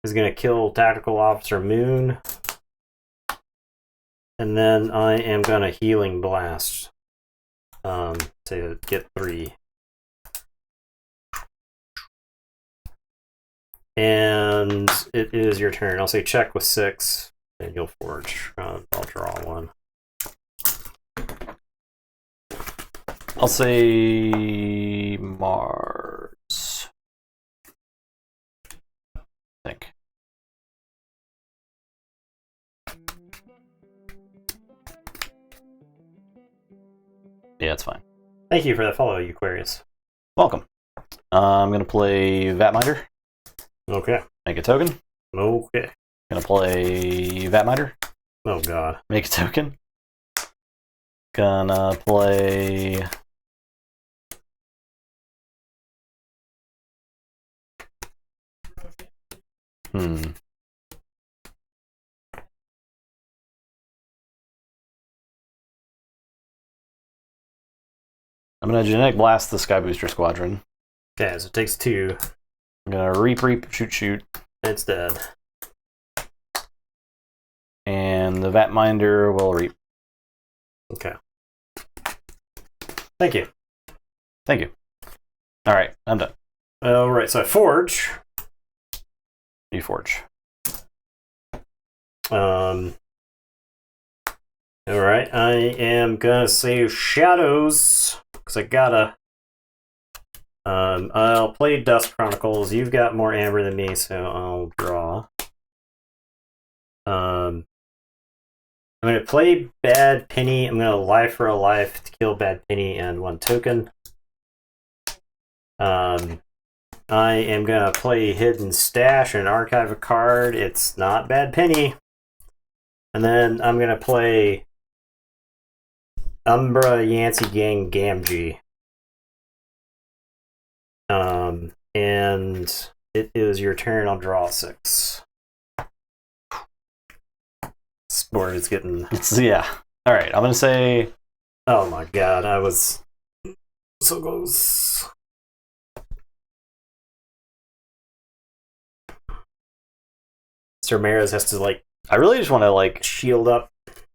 is gonna kill Tactical Officer Moon. And then I am gonna Healing Blast to get 3. And it is your turn. I'll say check with 6, and you'll forge. I'll draw 1. I'll say Mars. I think. Yeah, it's fine. Thank you for that follow, Aquarius. Welcome. I'm going to play Vatminder. Okay. Make a token. Okay. Going to play Vatminder. Oh, God. Make a token. Gonna play... I'm going to Genetic Blast the Sky Booster Squadron. Okay, so it takes 2. I'm going to Reap, Shoot. It's dead. And the Vatminder will Reap. Okay. Thank you. Thank you. Alright, I'm done. Alright, so I forge. You forge. Alright, I am gonna save Shadows, because I gotta. I'll play Dust Chronicles. You've got more amber than me, so I'll draw. I'm gonna play Bad Penny. I'm gonna life for a life to kill Bad Penny and 1 token. I am gonna play Hidden Stash and archive a card. It's not Bad Penny. And then I'm gonna play Umbra Yancey Gang Gamgee. And it is your turn. I'll draw 6. This board is getting. Yeah. All right. I'm gonna say. Oh my god! I was so close. Sir Maris has to like. I really just want to like shield up,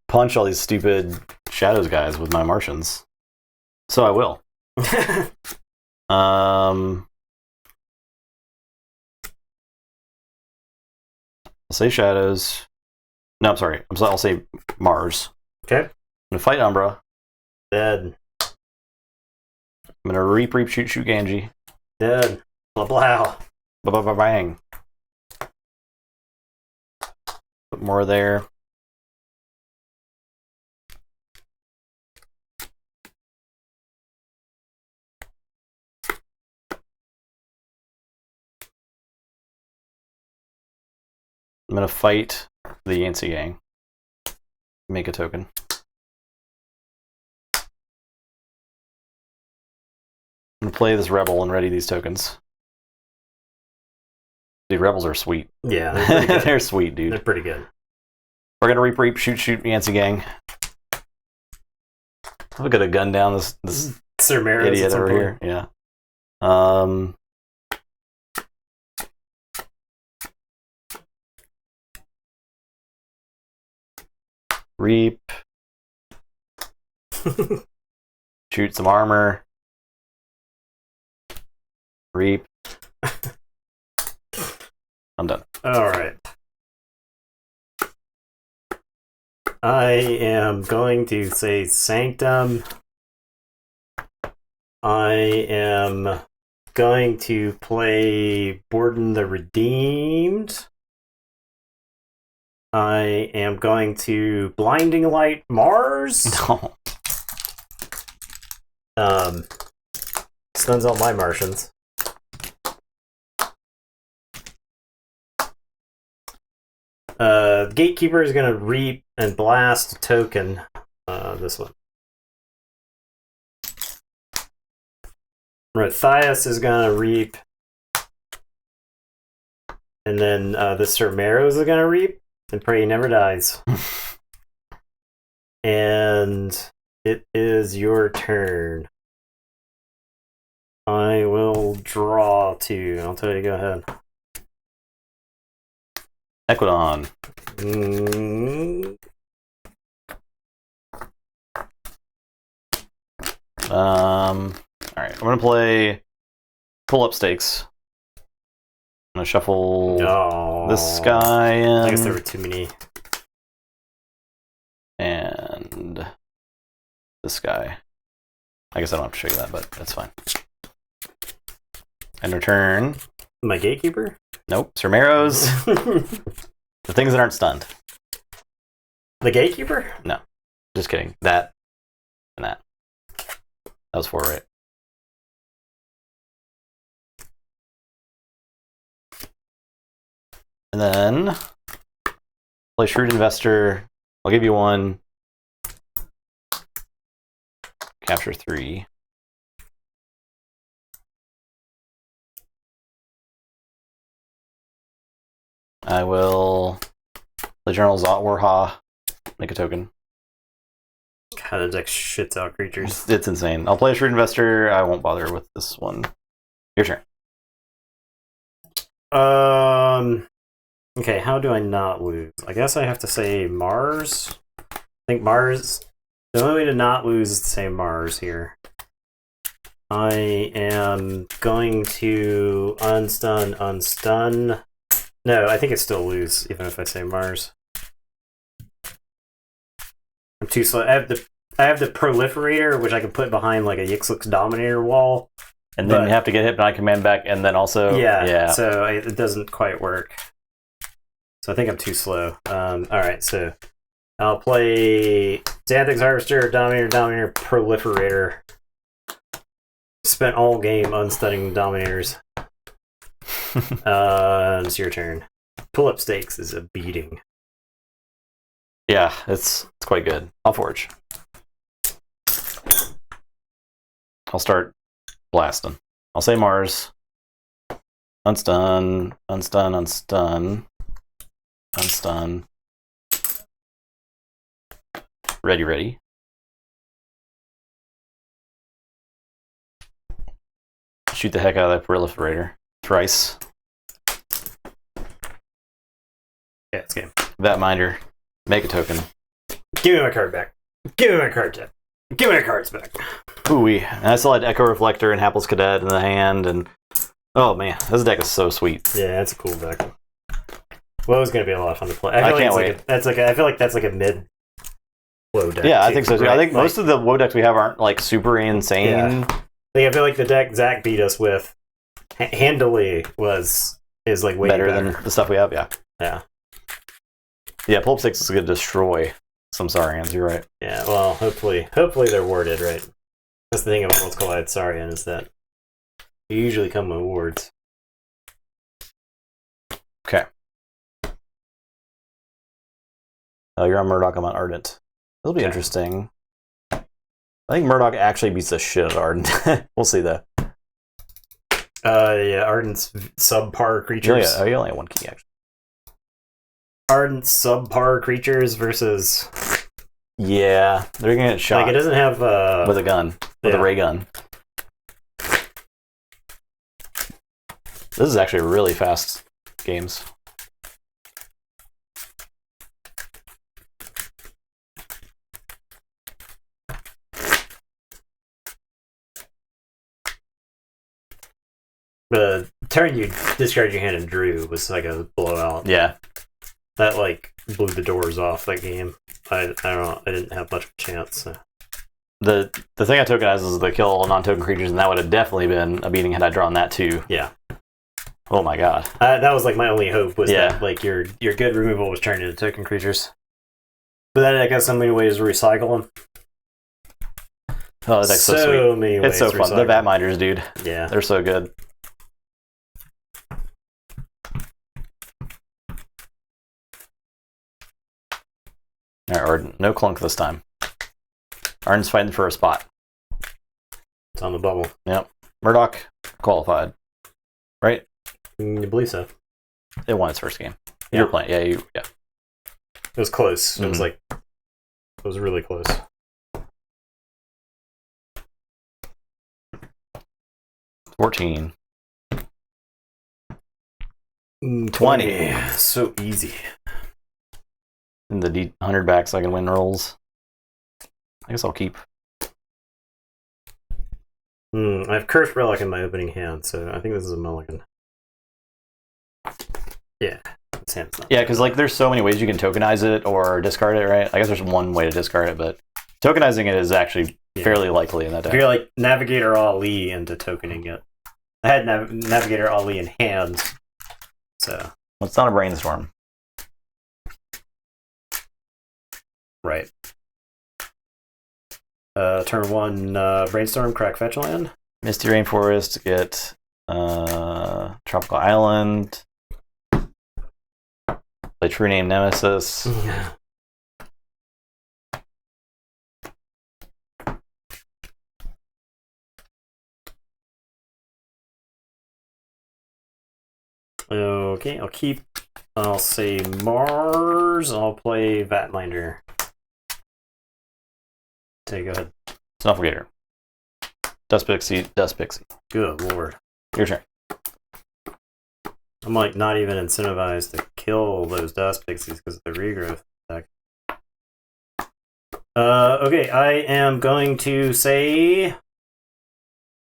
punch all these stupid Shadows guys with my Martians. So I will. I'll say Shadows. No, I'm sorry. I'll say Mars. Okay. I'm gonna fight Umbra. Dead. I'm gonna reap, shoot, Ganji. Dead. Blah blah. Bang. Put more there. I'm gonna fight the Yancey gang. Make a token. I'm gonna play this Rebel and ready these tokens. Dude, Rebels are sweet. Yeah, they're pretty good. They're sweet, dude. They're pretty good. We're gonna reap, shoot, Yancey gang. I'm gonna gun down this Sir Maris idiot over here. Yeah. Reap. Shoot some armor. Reap. I'm done. Alright. I am going to say Sanctum. I am going to play Borden the Redeemed. I am going to Blinding Light Mars. Stuns all my Martians. Gatekeeper is going to reap and blast a token. This one. Matthias is going to reap. And then this Sir Maros is going to reap. And pray he never dies. And it is your turn. I will draw 2. I'll tell you to go ahead. Equidon. Alright, I'm gonna play pull up stakes. I'm gonna shuffle this guy in. I guess there were too many. And this guy. I guess I don't have to show you that, but that's fine. And return. My Gatekeeper? Nope. Sir Maros. The things that aren't stunned. The Gatekeeper? No. Just kidding. That and that. That was 4, right? And then play Shrewd Investor. I'll give you 1. Capture 3. I will play Journal Zot Warha. Make a token. God, that deck shits out creatures. It's insane. I'll play a Shrewd Investor. I won't bother with this one. Your turn. Okay, how do I not lose? I guess I have to say Mars. I think Mars. The only way to not lose is to say Mars here. I am going to unstun. No, I think it's still lose, even if I say Mars. I'm too slow. I have the proliferator, which I can put behind like a Yixlix Dominator wall. And then you have to get hit by command back, and then also So it doesn't quite work. So I think I'm too slow. All right, so I'll play Xanthix Harvester, Dominator, Proliferator. Spent all game unstunning Dominators. It's your turn. Pull up stakes is a beating. Yeah, it's quite good. I'll forge. I'll start blasting. I'll say Mars. Unstun, unstun, unstun, unstun. Ready. Shoot the heck out of that proliferator. Thrice. Yeah, it's game. That minder. Make a token. Give me my card back. Give me my card back. Give me my cards back. Ooh-wee. And I still had Echo Reflector and Hapless Cadet in the hand, and oh man, this deck is so sweet. Yeah, that's a cool deck. Well, it was going to be a lot of fun to play. I can't wait. I feel like that's like a mid WoW deck. Yeah, too, I think so too. right? I think most of the WoW decks we have aren't like super insane. Yeah. Like, I feel like the deck Zach beat us with handily is like way better than the stuff we have. Yeah. Pull up 6 is going to destroy some Saurians. You're right. Yeah. Well, hopefully they're warded right. That's the thing about what's called Saurian is that they usually come with wards. Okay. Oh, you're on Murdoch. I'm on Ardent. It'll be interesting. I think Murdoch actually beats the shit out of Ardent. We'll see though. Yeah, Ardent's subpar creatures. You only have one key actually. Ardent subpar creatures versus. Yeah, they're gonna get shot. Like it doesn't have with a gun, with a ray gun. This is actually really fast games. The turn you discard your hand and drew was like a blowout. Yeah. That like blew the doors off that game. I don't know. I didn't have much of a chance. So. The thing I tokenize is the kill all non-token creatures, and that would have definitely been a beating had I drawn that too. Yeah. Oh my god. That was like my only hope was that like your good removal was turned into token creatures. But then I got so many ways to recycle them. Oh, that deck's so sweet. Many ways it's so fun. The Vatminders, dude. Yeah. They're so good. Alright, Ardent. No clunk this time. Ardent's fighting for a spot. It's on the bubble. Yep. Murdoch qualified. Right? You believe so. It won its first game. Yeah. You were playing. Yeah. It was close. It was like... It was really close. 14. 20. So easy. And the D100 back so I can win rolls. I guess I'll keep. I have Cursed Relic in my opening hand, so I think this is a mulligan. Yeah. This hand's not Yeah, because like there's so many ways you can tokenize it or discard it, right? I guess there's one way to discard it, but tokenizing it is actually fairly likely in that deck. If you're like Navigator Ali into tokening it. I had Navigator Ali in hand, so... Well, it's not a brainstorm. Right. Turn 1, Brainstorm, crack fetch land. Misty Rainforest, get Tropical Island. Play True Name Nemesis. Okay, I'll say Mars. I'll play Vatminder. Okay, go ahead. Snufflegator. Dust Pixie. Good lord. Your turn. I'm like not even incentivized to kill those Dust Pixies because of the regrowth attack. Okay, I am going to say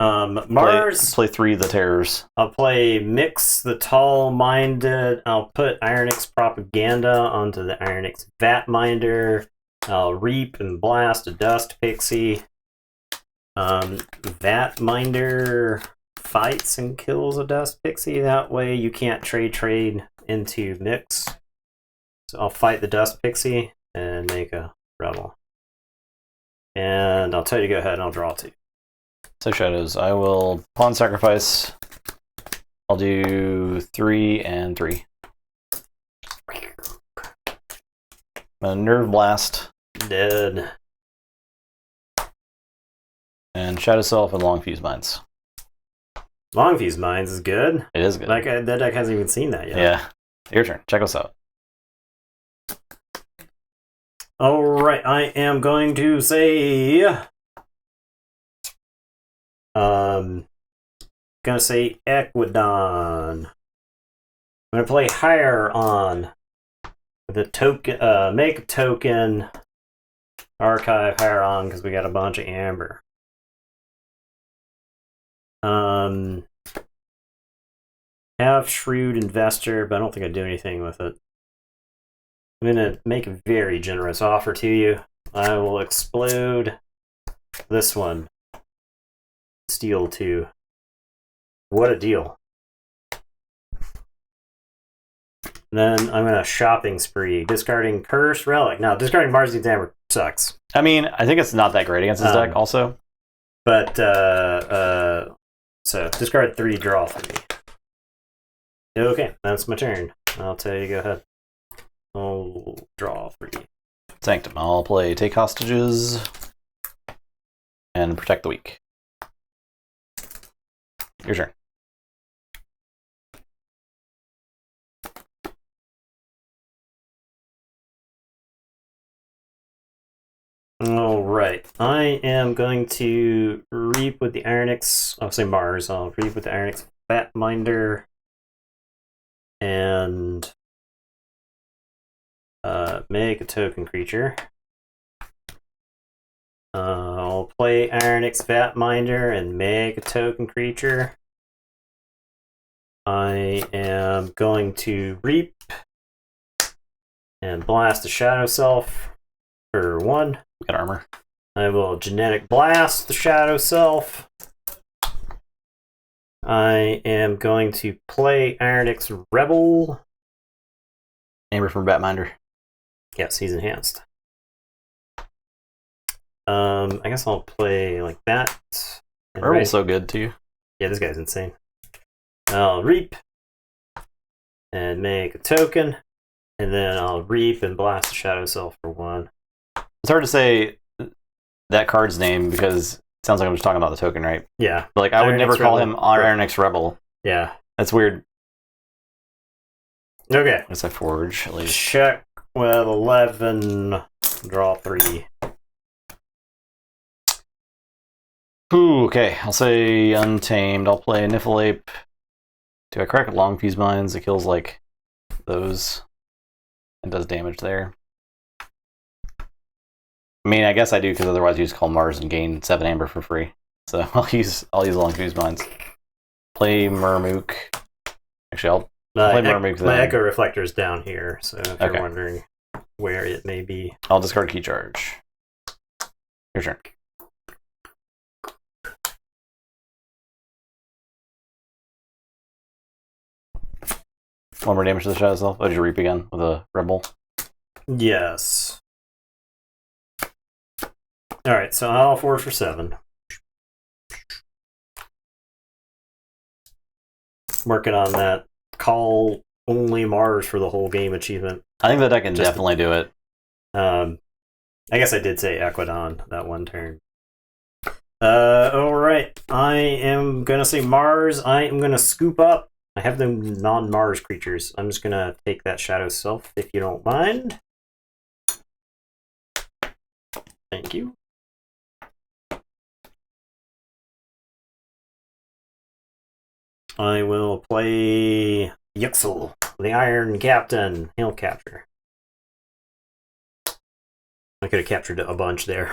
Mars. Play 3 of the Terrors. I'll play Mix the Tall-Minded. I'll put Ironix Propaganda onto the Ironix Vatminder. I'll reap and blast a dust pixie. Vat Minder fights and kills a dust pixie. That way you can't trade into mix. So I'll fight the dust pixie and make a rebel. And I'll tell you to go ahead and I'll draw 2. So Shadows, I will pawn sacrifice. I'll do 3 and 3. A Nerve Blast. Dead. And Shadow Self and Long Fuse Mines. Long Fuse Mines is good. It is good. Like, that deck hasn't even seen that yet. Yeah. Your turn. Check us out. Alright, I am going to say... gonna say Equidon. I'm gonna play Higher on the token, make a token, archive Higher on because we got a bunch of amber. Have Shrewd Investor, but I don't think I'd do anything with it. I'm gonna make a very generous offer to you. I will explode this one. Steal 2. What a deal. Then I'm gonna shopping spree, discarding Curse Relic. Now, discarding Mars Examiner sucks. I mean, I think it's not that great against this deck also. But, so discard 3, draw 3. Okay, that's my turn. I'll tell you to go ahead. I'll draw 3. Sanctum. I'll play Take Hostages and Protect the Weak. Your turn. Alright, I am going to reap with the Ironix. I'll say Mars. I'll reap with the Ironix Fat Minder. And make a token creature. I'll play Ironix Vat Minder and make a token creature. I am going to reap and blast a Shadow Self for 1. Got armor. I will Genetic Blast the Shadow Self. I am going to play Ironix Rebel. Amber from Batminder. Yes, he's enhanced. I guess I'll play like that. Rebel's so good to you. Yeah, this guy's insane. I'll reap and make a token, and then I'll reap and blast the Shadow Self for 1. It's hard to say that card's name because it sounds like I'm just talking about the token, right? Yeah. But like I would Ironix never call Rebel. him Ironix Rebel. Yeah. That's weird. Okay. Guess I forge at least. Check with 11. Draw 3. Ooh, okay. I'll say Untamed. I'll play Niffleape. Do I crack Long Fuse Mines? It kills like those and does damage there. I mean, I guess I do because otherwise you just call Mars and gain 7 amber for free. So I'll use Long Fuse Mines. Play Murmook. Actually, I'll play Murmook then. My Echo Reflector is down here, so if you're wondering where it may be. I'll discard Key Charge. Your turn. One more damage to the Shadow Self. Oh, did you reap again with a Rebel? Yes. Alright, so I'll forge for 7. Working on that call only Mars for the whole game achievement. I think that deck can definitely do it. I guess I did say Equidon that one turn. Alright. I am gonna say Mars. I am gonna scoop up. I have the non-Mars creatures. I'm just gonna take that Shadow Self if you don't mind. Thank you. I will play Yuxel, the Iron Captain. He'll capture. I could have captured a bunch there.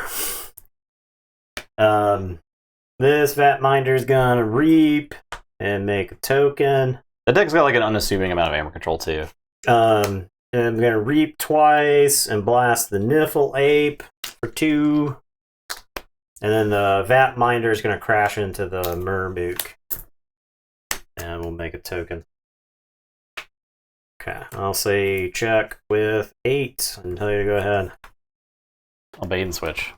This Vat Minder's gonna reap and make a token. The deck's got like an unassuming amount of amber control too. And I'm going to reap twice and blast the Niffle Ape for 2. And then the Vat Minder is going to crash into the Murmook. And we'll make a token. Okay, I'll say check with 8 and tell you to go ahead. I'll bait and switch.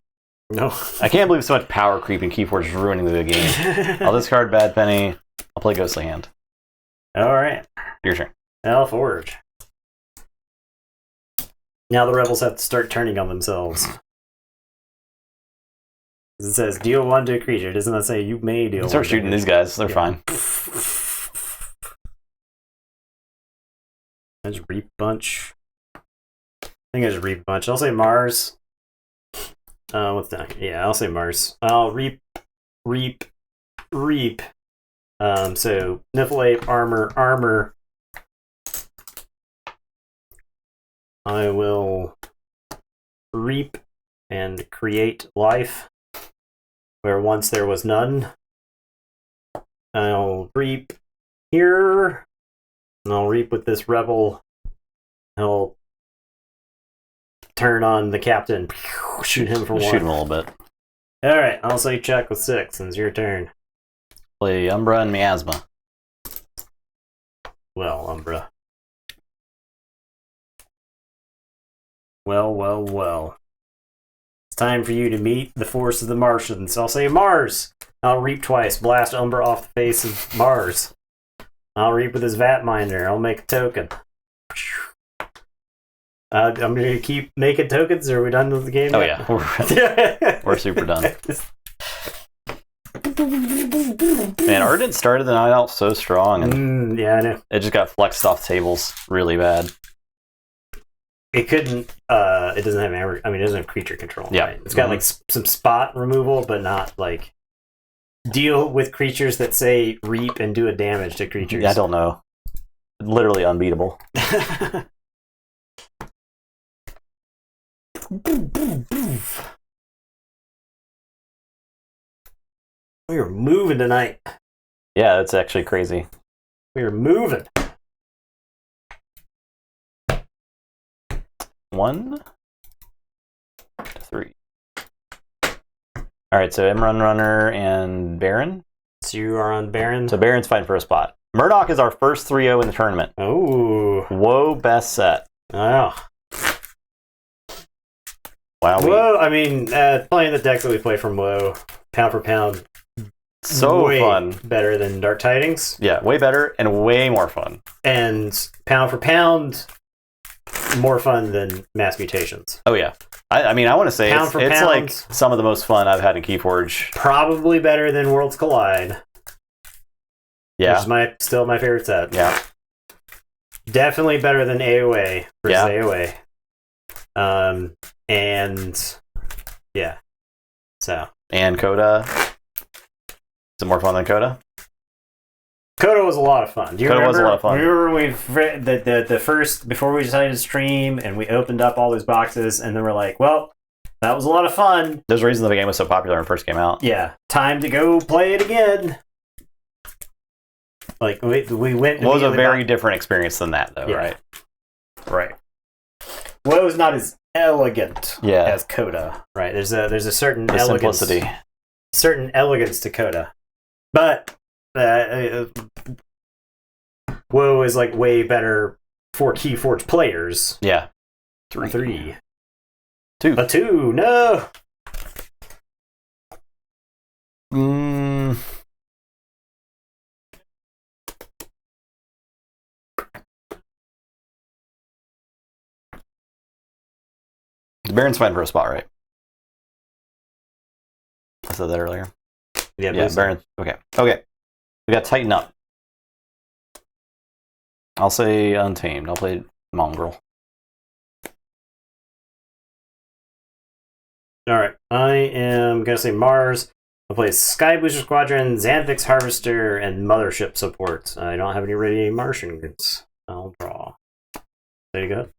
No. I can't believe so much power creep in Keyforge is ruining the game. I'll discard Bad Penny. I'll play Ghostly Hand. Alright. Your turn. I'll forge. Now the rebels have to start turning on themselves. It says deal 1 to a creature. It doesn't that say you may deal 1 Start shooting these guys. They're fine. I just reap bunch. I think I just reap bunch. I'll say Mars. What's that? Yeah, I'll say Mars. I'll reap. So Niffle Ape, armor. I will reap and create life where once there was none. I'll reap here. And I'll reap with this rebel. I'll turn on the captain. Shoot him for 1. Shoot him a little bit. Alright, I'll say check with 6, and it's your turn. Play Umbra and Miasma. Well, Umbra. Well. It's time for you to meet the force of the Martians. I'll say Mars! I'll reap twice. Blast Umbra off the face of Mars. I'll reap with his Vat Minder. I'll make a token. I'm going to keep making tokens. Are we done with the game? Oh, yeah. We're super done. Man, Ardent started the night out so strong. And yeah, I know. It just got flexed off tables really bad. It couldn't, it doesn't have it doesn't have creature control. Yeah. Right? It's got like some spot removal, but not like deal with creatures that say reap and do a damage to creatures. Yeah, I don't know. Literally unbeatable. We are moving tonight. Yeah, that's actually crazy. We are moving. 1 to 3. Alright, so Emrun Runner and Baron. So you are on Baron. So Baron's fighting for a spot. Murdoch is our first 3-0 in the tournament. Oh. Whoa, best set. Oh. Wow. Whoa, playing the decks that we play from Woe, pound for pound, So way fun. better than Dark Tidings. Yeah, way better and way more fun. And pound for pound, more fun than Mass Mutations. Oh, yeah. I want to say Pound it's for like pound. some of the most fun I've had in Keyforge. Probably better than Worlds Collide. Yeah. Which is still my favorite set. Yeah. Definitely better than AOA versus Yeah. AOA. And yeah. So. And Coda. Is it more fun than Coda? Coda was a lot of fun. Do you Coda remember? was a lot of fun. Remember the first before we decided to stream and we opened up all those boxes and then we're like, well, that was a lot of fun. There's a reason the game was so popular when it first came out. Yeah, time to go play it again. Like we went. It was a very different experience than that, though, Yeah. right? Right. Well, it was not as elegant Yeah. as Coda. Right. There's a certain The elegance, simplicity. certain elegance to Coda, but WoW is like way better for Keyforge players. Yeah. 3. 2. A 2. No. The Baron's fighting for a spot, right? I said that earlier. Yeah, Baron. Okay. We got Tighten Up. I'll say Untamed. I'll play Mongrel. Alright, I am going to say Mars. I'll play Sky Booster Squadron, Xanthix Harvester, and Mothership Support. I don't have any ready Martians. I'll draw. There you go.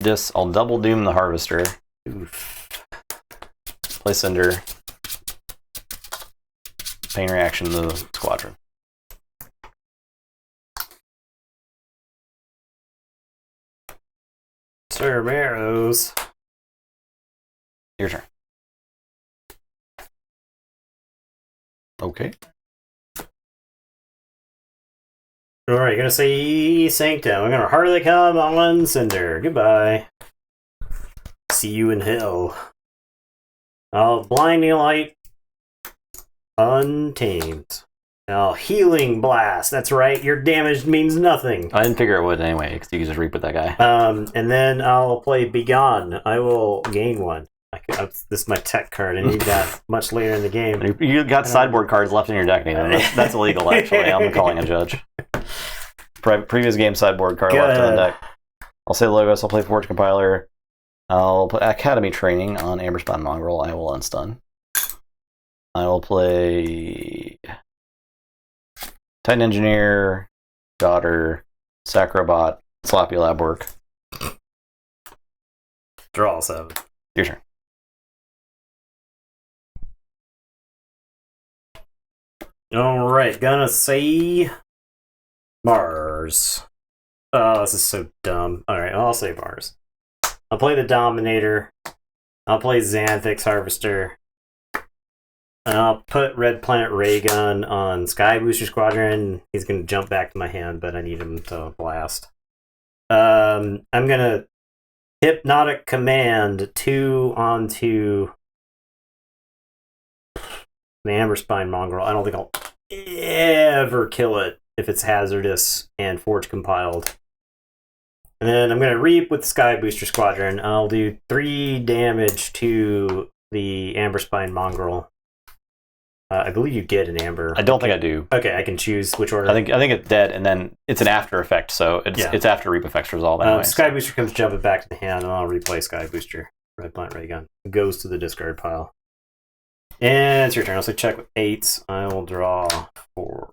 This, I'll double doom the Harvester. Oof. Play Cinder. Pain reaction to the Squadron. Cerberos. Your turn. Okay. Alright, gonna say Sanctum. I'm gonna heartily come on Cinder. Goodbye. See you in hell. I'll blinding light. Untamed. Now, healing blast. That's right. Your damage means nothing. I didn't figure it would anyway, because you could just reap with that guy. And then I'll play Begone. I will gain one. This is my tech card. I need that much later in the game. You got sideboard cards left in your deck, Nathan. That's illegal, actually. I'm calling a judge. Previous game sideboard card left in the deck. I'll say Logos. I'll play Forge Compiler. I'll put Academy Training on Amberspine Mongrel. I will unstun. I will play Titan Engineer, Daughter, Sacrobot, Sloppy Lab Work. Draw 7. Your turn. Alright, gonna say Mars. Oh, this is so dumb. Alright, I'll say Mars. I'll play the Dominator. I'll play Xanthix Harvester. And I'll put Red Planet Ray Gun on Sky Booster Squadron. He's gonna jump back to my hand, but I need him to blast. I'm gonna Hypnotic Command 2 onto the Amberspine Mongrel. I don't think I'll ever kill it if it's hazardous and Forge compiled. And then I'm going to reap with Sky Booster Squadron. I'll do 3 damage to the Amberspine Mongrel. I believe you get an Amber. I don't think I do. Okay, I can choose which order. I think it's dead, and then it's an after effect, so it's after reap effects resolve anyway. Sky Booster comes jumping back to the hand, and I'll replay Sky Booster. Red Planet Ray Gun. Goes to the discard pile. And it's your turn. I'll say check with 8s. I will draw 4.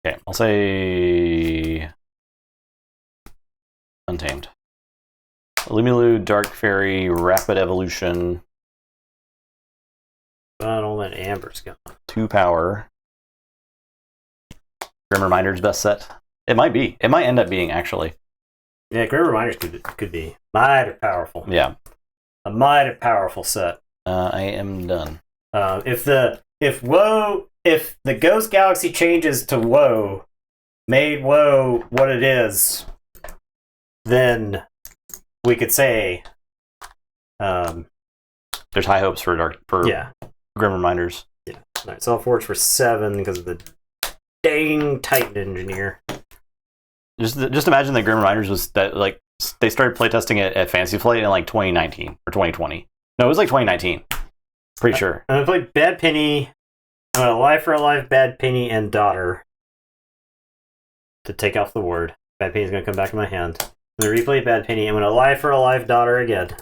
Okay, I'll say Untamed. Lumilu, Dark Fairy, Rapid Evolution. But all that Amber's gone. 2 power. Grim Reminder's best set. It might be. It might end up being, actually. Yeah, Grim Reminders could be mighty powerful. Yeah. A mighty powerful set. I am done. If the Ghost Galaxy changes to Woe, made Woe what it is, then we could say there's high hopes for Grim Reminders. Yeah. Alright, so I'll forge for 7 because of the dang Titan Engineer. Just imagine that Grim Reminders was that, like, they started playtesting it at Fantasy Flight in like 2019 or 2020. No, it was like 2019. Pretty sure. I'm gonna play Bad Penny. I'm gonna Life for a Life, Bad Penny, and Daughter to take off the ward. Bad Penny's gonna come back in my hand. I'm gonna replay Bad Penny. I'm gonna Life for a Life, Daughter again.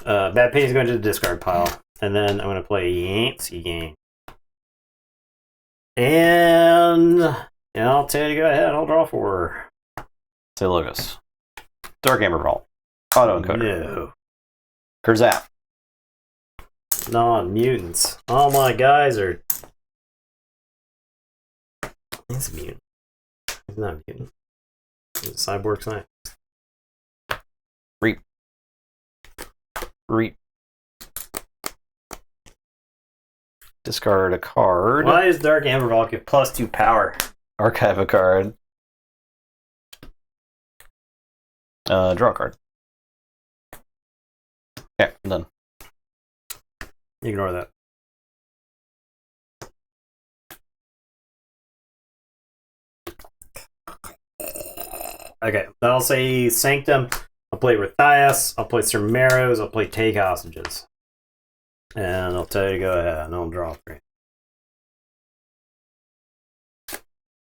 Bad Penny's going to the discard pile, and then I'm gonna play Yancey Gang. And I'll tell you to go ahead. I'll draw 4. Say Logos. Dark Amber Vault. Auto Encoder. No. Kurzap. Non-mutants. All my guys are... He's a mutant. He's not a mutant. He's a cyborg scientist. Reap. Discard a card. Why does Dark Amber Vault get +2 power? Archive a card. Draw a card. Okay, I'm done. Ignore that. Okay, I'll say Sanctum. I'll play Rathias. I'll play Cermeros. I'll play Take Hostages. And I'll tell you to go ahead, and I'll draw 3.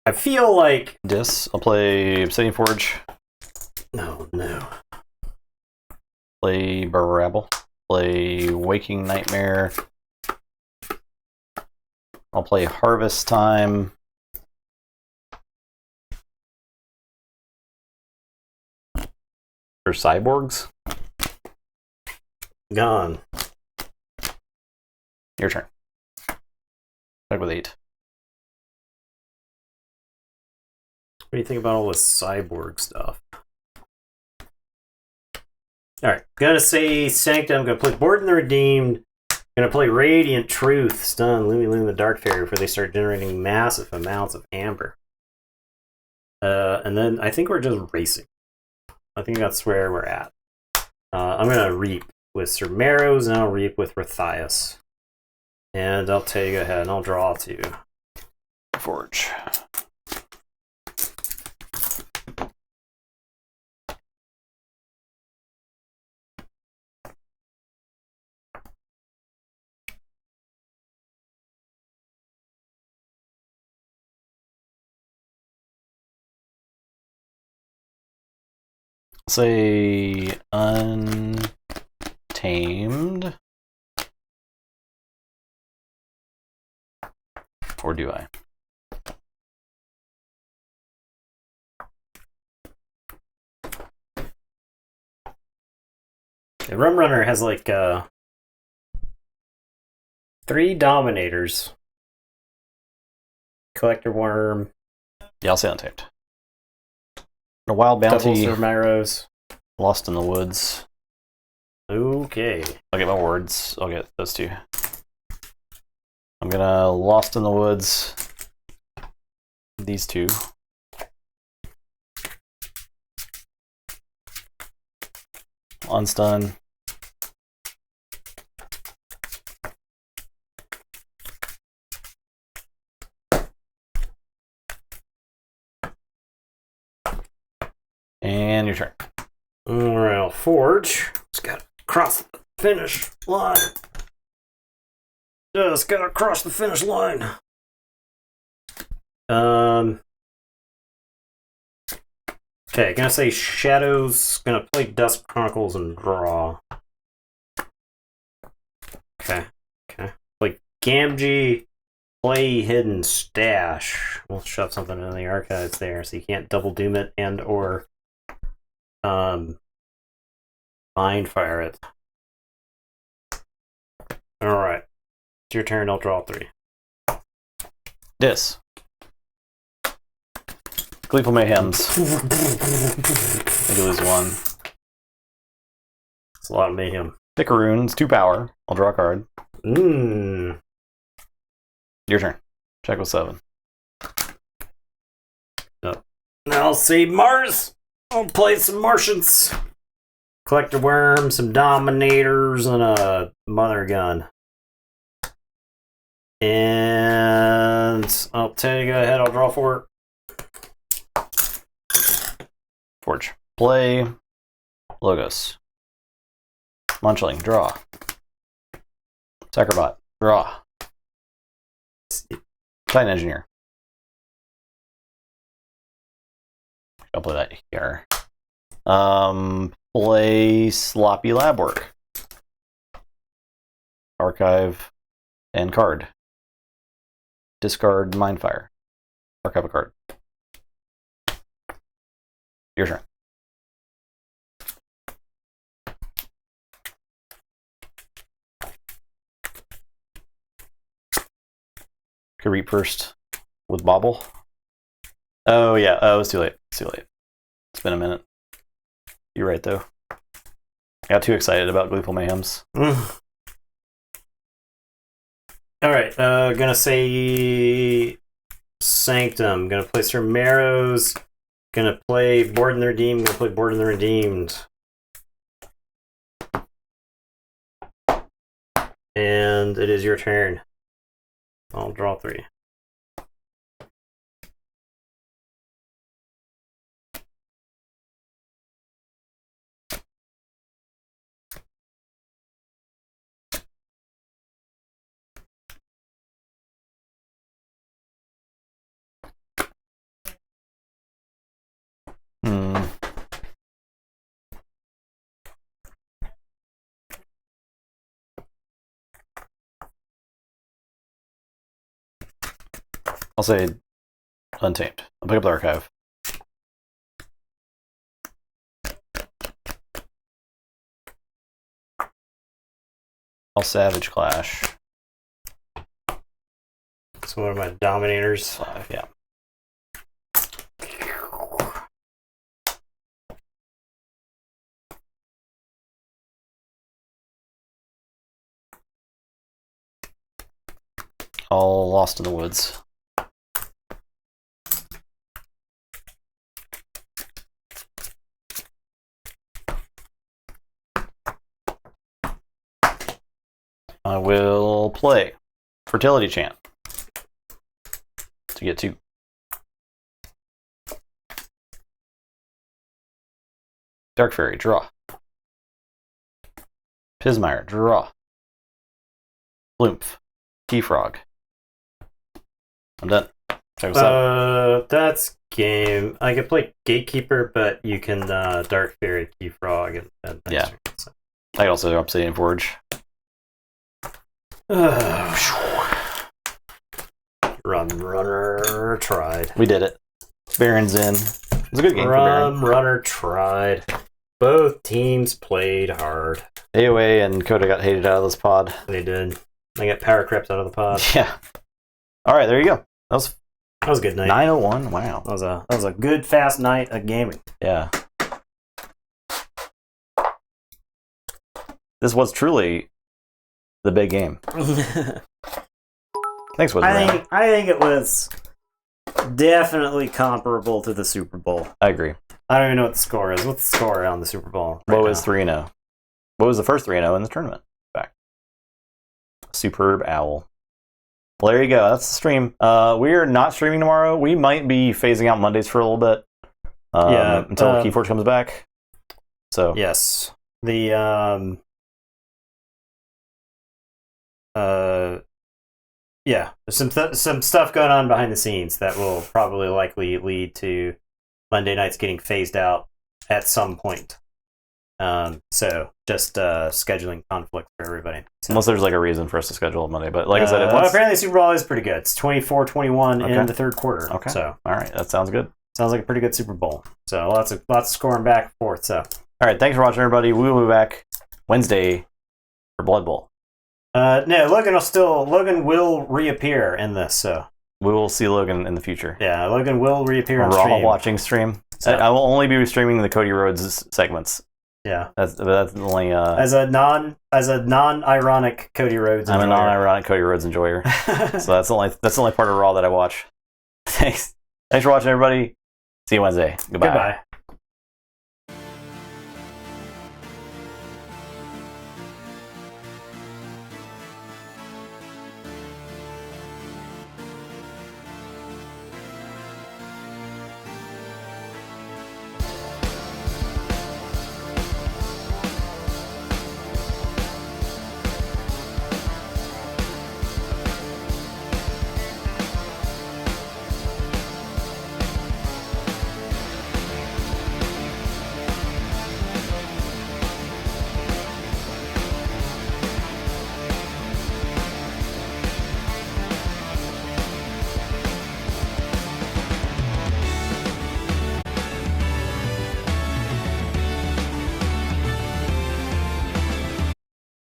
I feel like... I'll play Obsidian Forge. Oh, no. Play Barabble. Play Waking Nightmare. I'll play Harvest Time. For Cyborgs. Gone. Your turn. Back with 8. What do you think about all this cyborg stuff? Alright, gonna say Sanctum, gonna play Board and the Redeemed, gonna play Radiant Truth, stun Lumi Loom the Dark Fairy before they start generating massive amounts of amber. And then I think we're just racing. I think that's where we're at. I'm gonna reap with Sir Marrows, and I'll reap with Rathias. And I'll take ahead, and I'll draw 2. Forge. Say Untamed. Or do I? The Rum Runner has like 3 Dominators. Collector Worm. Yeah, I'll say Untamed. A Wild Bounty. Double Sir Marrows. Lost in the Woods. Okay. I'll get my words. I'll get those 2. I'm gonna Lost in the Woods. These 2. Unstun. And your turn. Alright, I'll Forge. Just gotta cross the finish line. Just gotta cross the finish line. Okay, gonna say Shadows, gonna play Dusk Chronicles and draw. Okay. Play Gamgee, play Hidden Stash. We'll shove something in the archives there so you can't double doom it and or Mind Fire it. Alright. It's your turn, I'll draw 3. This. Gleeful Mayhems. I can lose 1. It's a lot of mayhem. Pick a rune. It's 2 power. I'll draw a card. Your turn. Check with 7. Now I'll see Mars. I'll play some Martians. Collector Worm, some Dominators, and a Mother Gun. And I'll take ahead, I'll draw 4. Forge. Play. Logos. Munchling. Draw. Sacrobot. Draw. Titan Engineer. I'll play that here. Play Sloppy Lab Work. Archive and card. Discard Mindfire. Archive a card. Your turn. Could read first with Bobble. Oh yeah, oh it's too late. It's too late. It's been a minute. You're right though. I got too excited about Gleeful Mayhems. Alright, gonna say Sanctum. Gonna play Sir Marrows. Gonna play Board and the Redeemed. Gonna play Board and the Redeemed. And it is your turn. I'll draw 3. I'll say Untamed. I'll pick up the archive. I'll Savage Clash. So what are my Dominators? 5, yeah. all lost in the woods. I will play Fertility Chant to get 2. Dark Fairy, draw. Pismire, draw. Bloomf, Keyfrog. I'm done. That's game. I could play Gatekeeper, but you can Dark Fairy, Keyfrog, and yeah. So. I could also Obsidian Forge. Runner tried. We did it. Baron's in. It was a good game for Baron. Runner tried. Both teams played hard. AOA and Coda got hated out of this pod. They did. They got Power Crept out of the pod. Yeah. All right, there you go. That was a good night. 9:01. Wow. That was a good fast night of gaming. Yeah. This was truly the big game. Thanks, I think it was definitely comparable to the Super Bowl. I agree. I don't even know what the score is. What's the score on the Super Bowl? What was 3-0? What was the first 3-0 in the tournament? Back. Superb Owl. Well, there you go. That's the stream. We are not streaming tomorrow. We might be phasing out Mondays for a little bit. Until Keyforge comes back. So yes, the yeah, there's some stuff going on behind the scenes that will probably likely lead to Monday nights getting phased out at some point. So just scheduling conflict for everybody. So. Unless there's like a reason for us to schedule on Monday, but like I said, apparently the Super Bowl is pretty good. It's 24-21 in the third quarter. Okay. So all right, that sounds good. Sounds like a pretty good Super Bowl. So lots of scoring back and forth. So all right, thanks for watching, everybody. We will be back Wednesday for Blood Bowl. No, Logan will reappear in this. So we will see Logan in the future. Yeah, Logan will reappear on stream. Raw watching stream. So. I will only be streaming the Cody Rhodes segments. Yeah, that's the only. As a non-ironic Cody Rhodes enjoyer. I'm a non-ironic Cody Rhodes enjoyer. So that's the only part of Raw that I watch. Thanks for watching, everybody. See you Wednesday. Goodbye.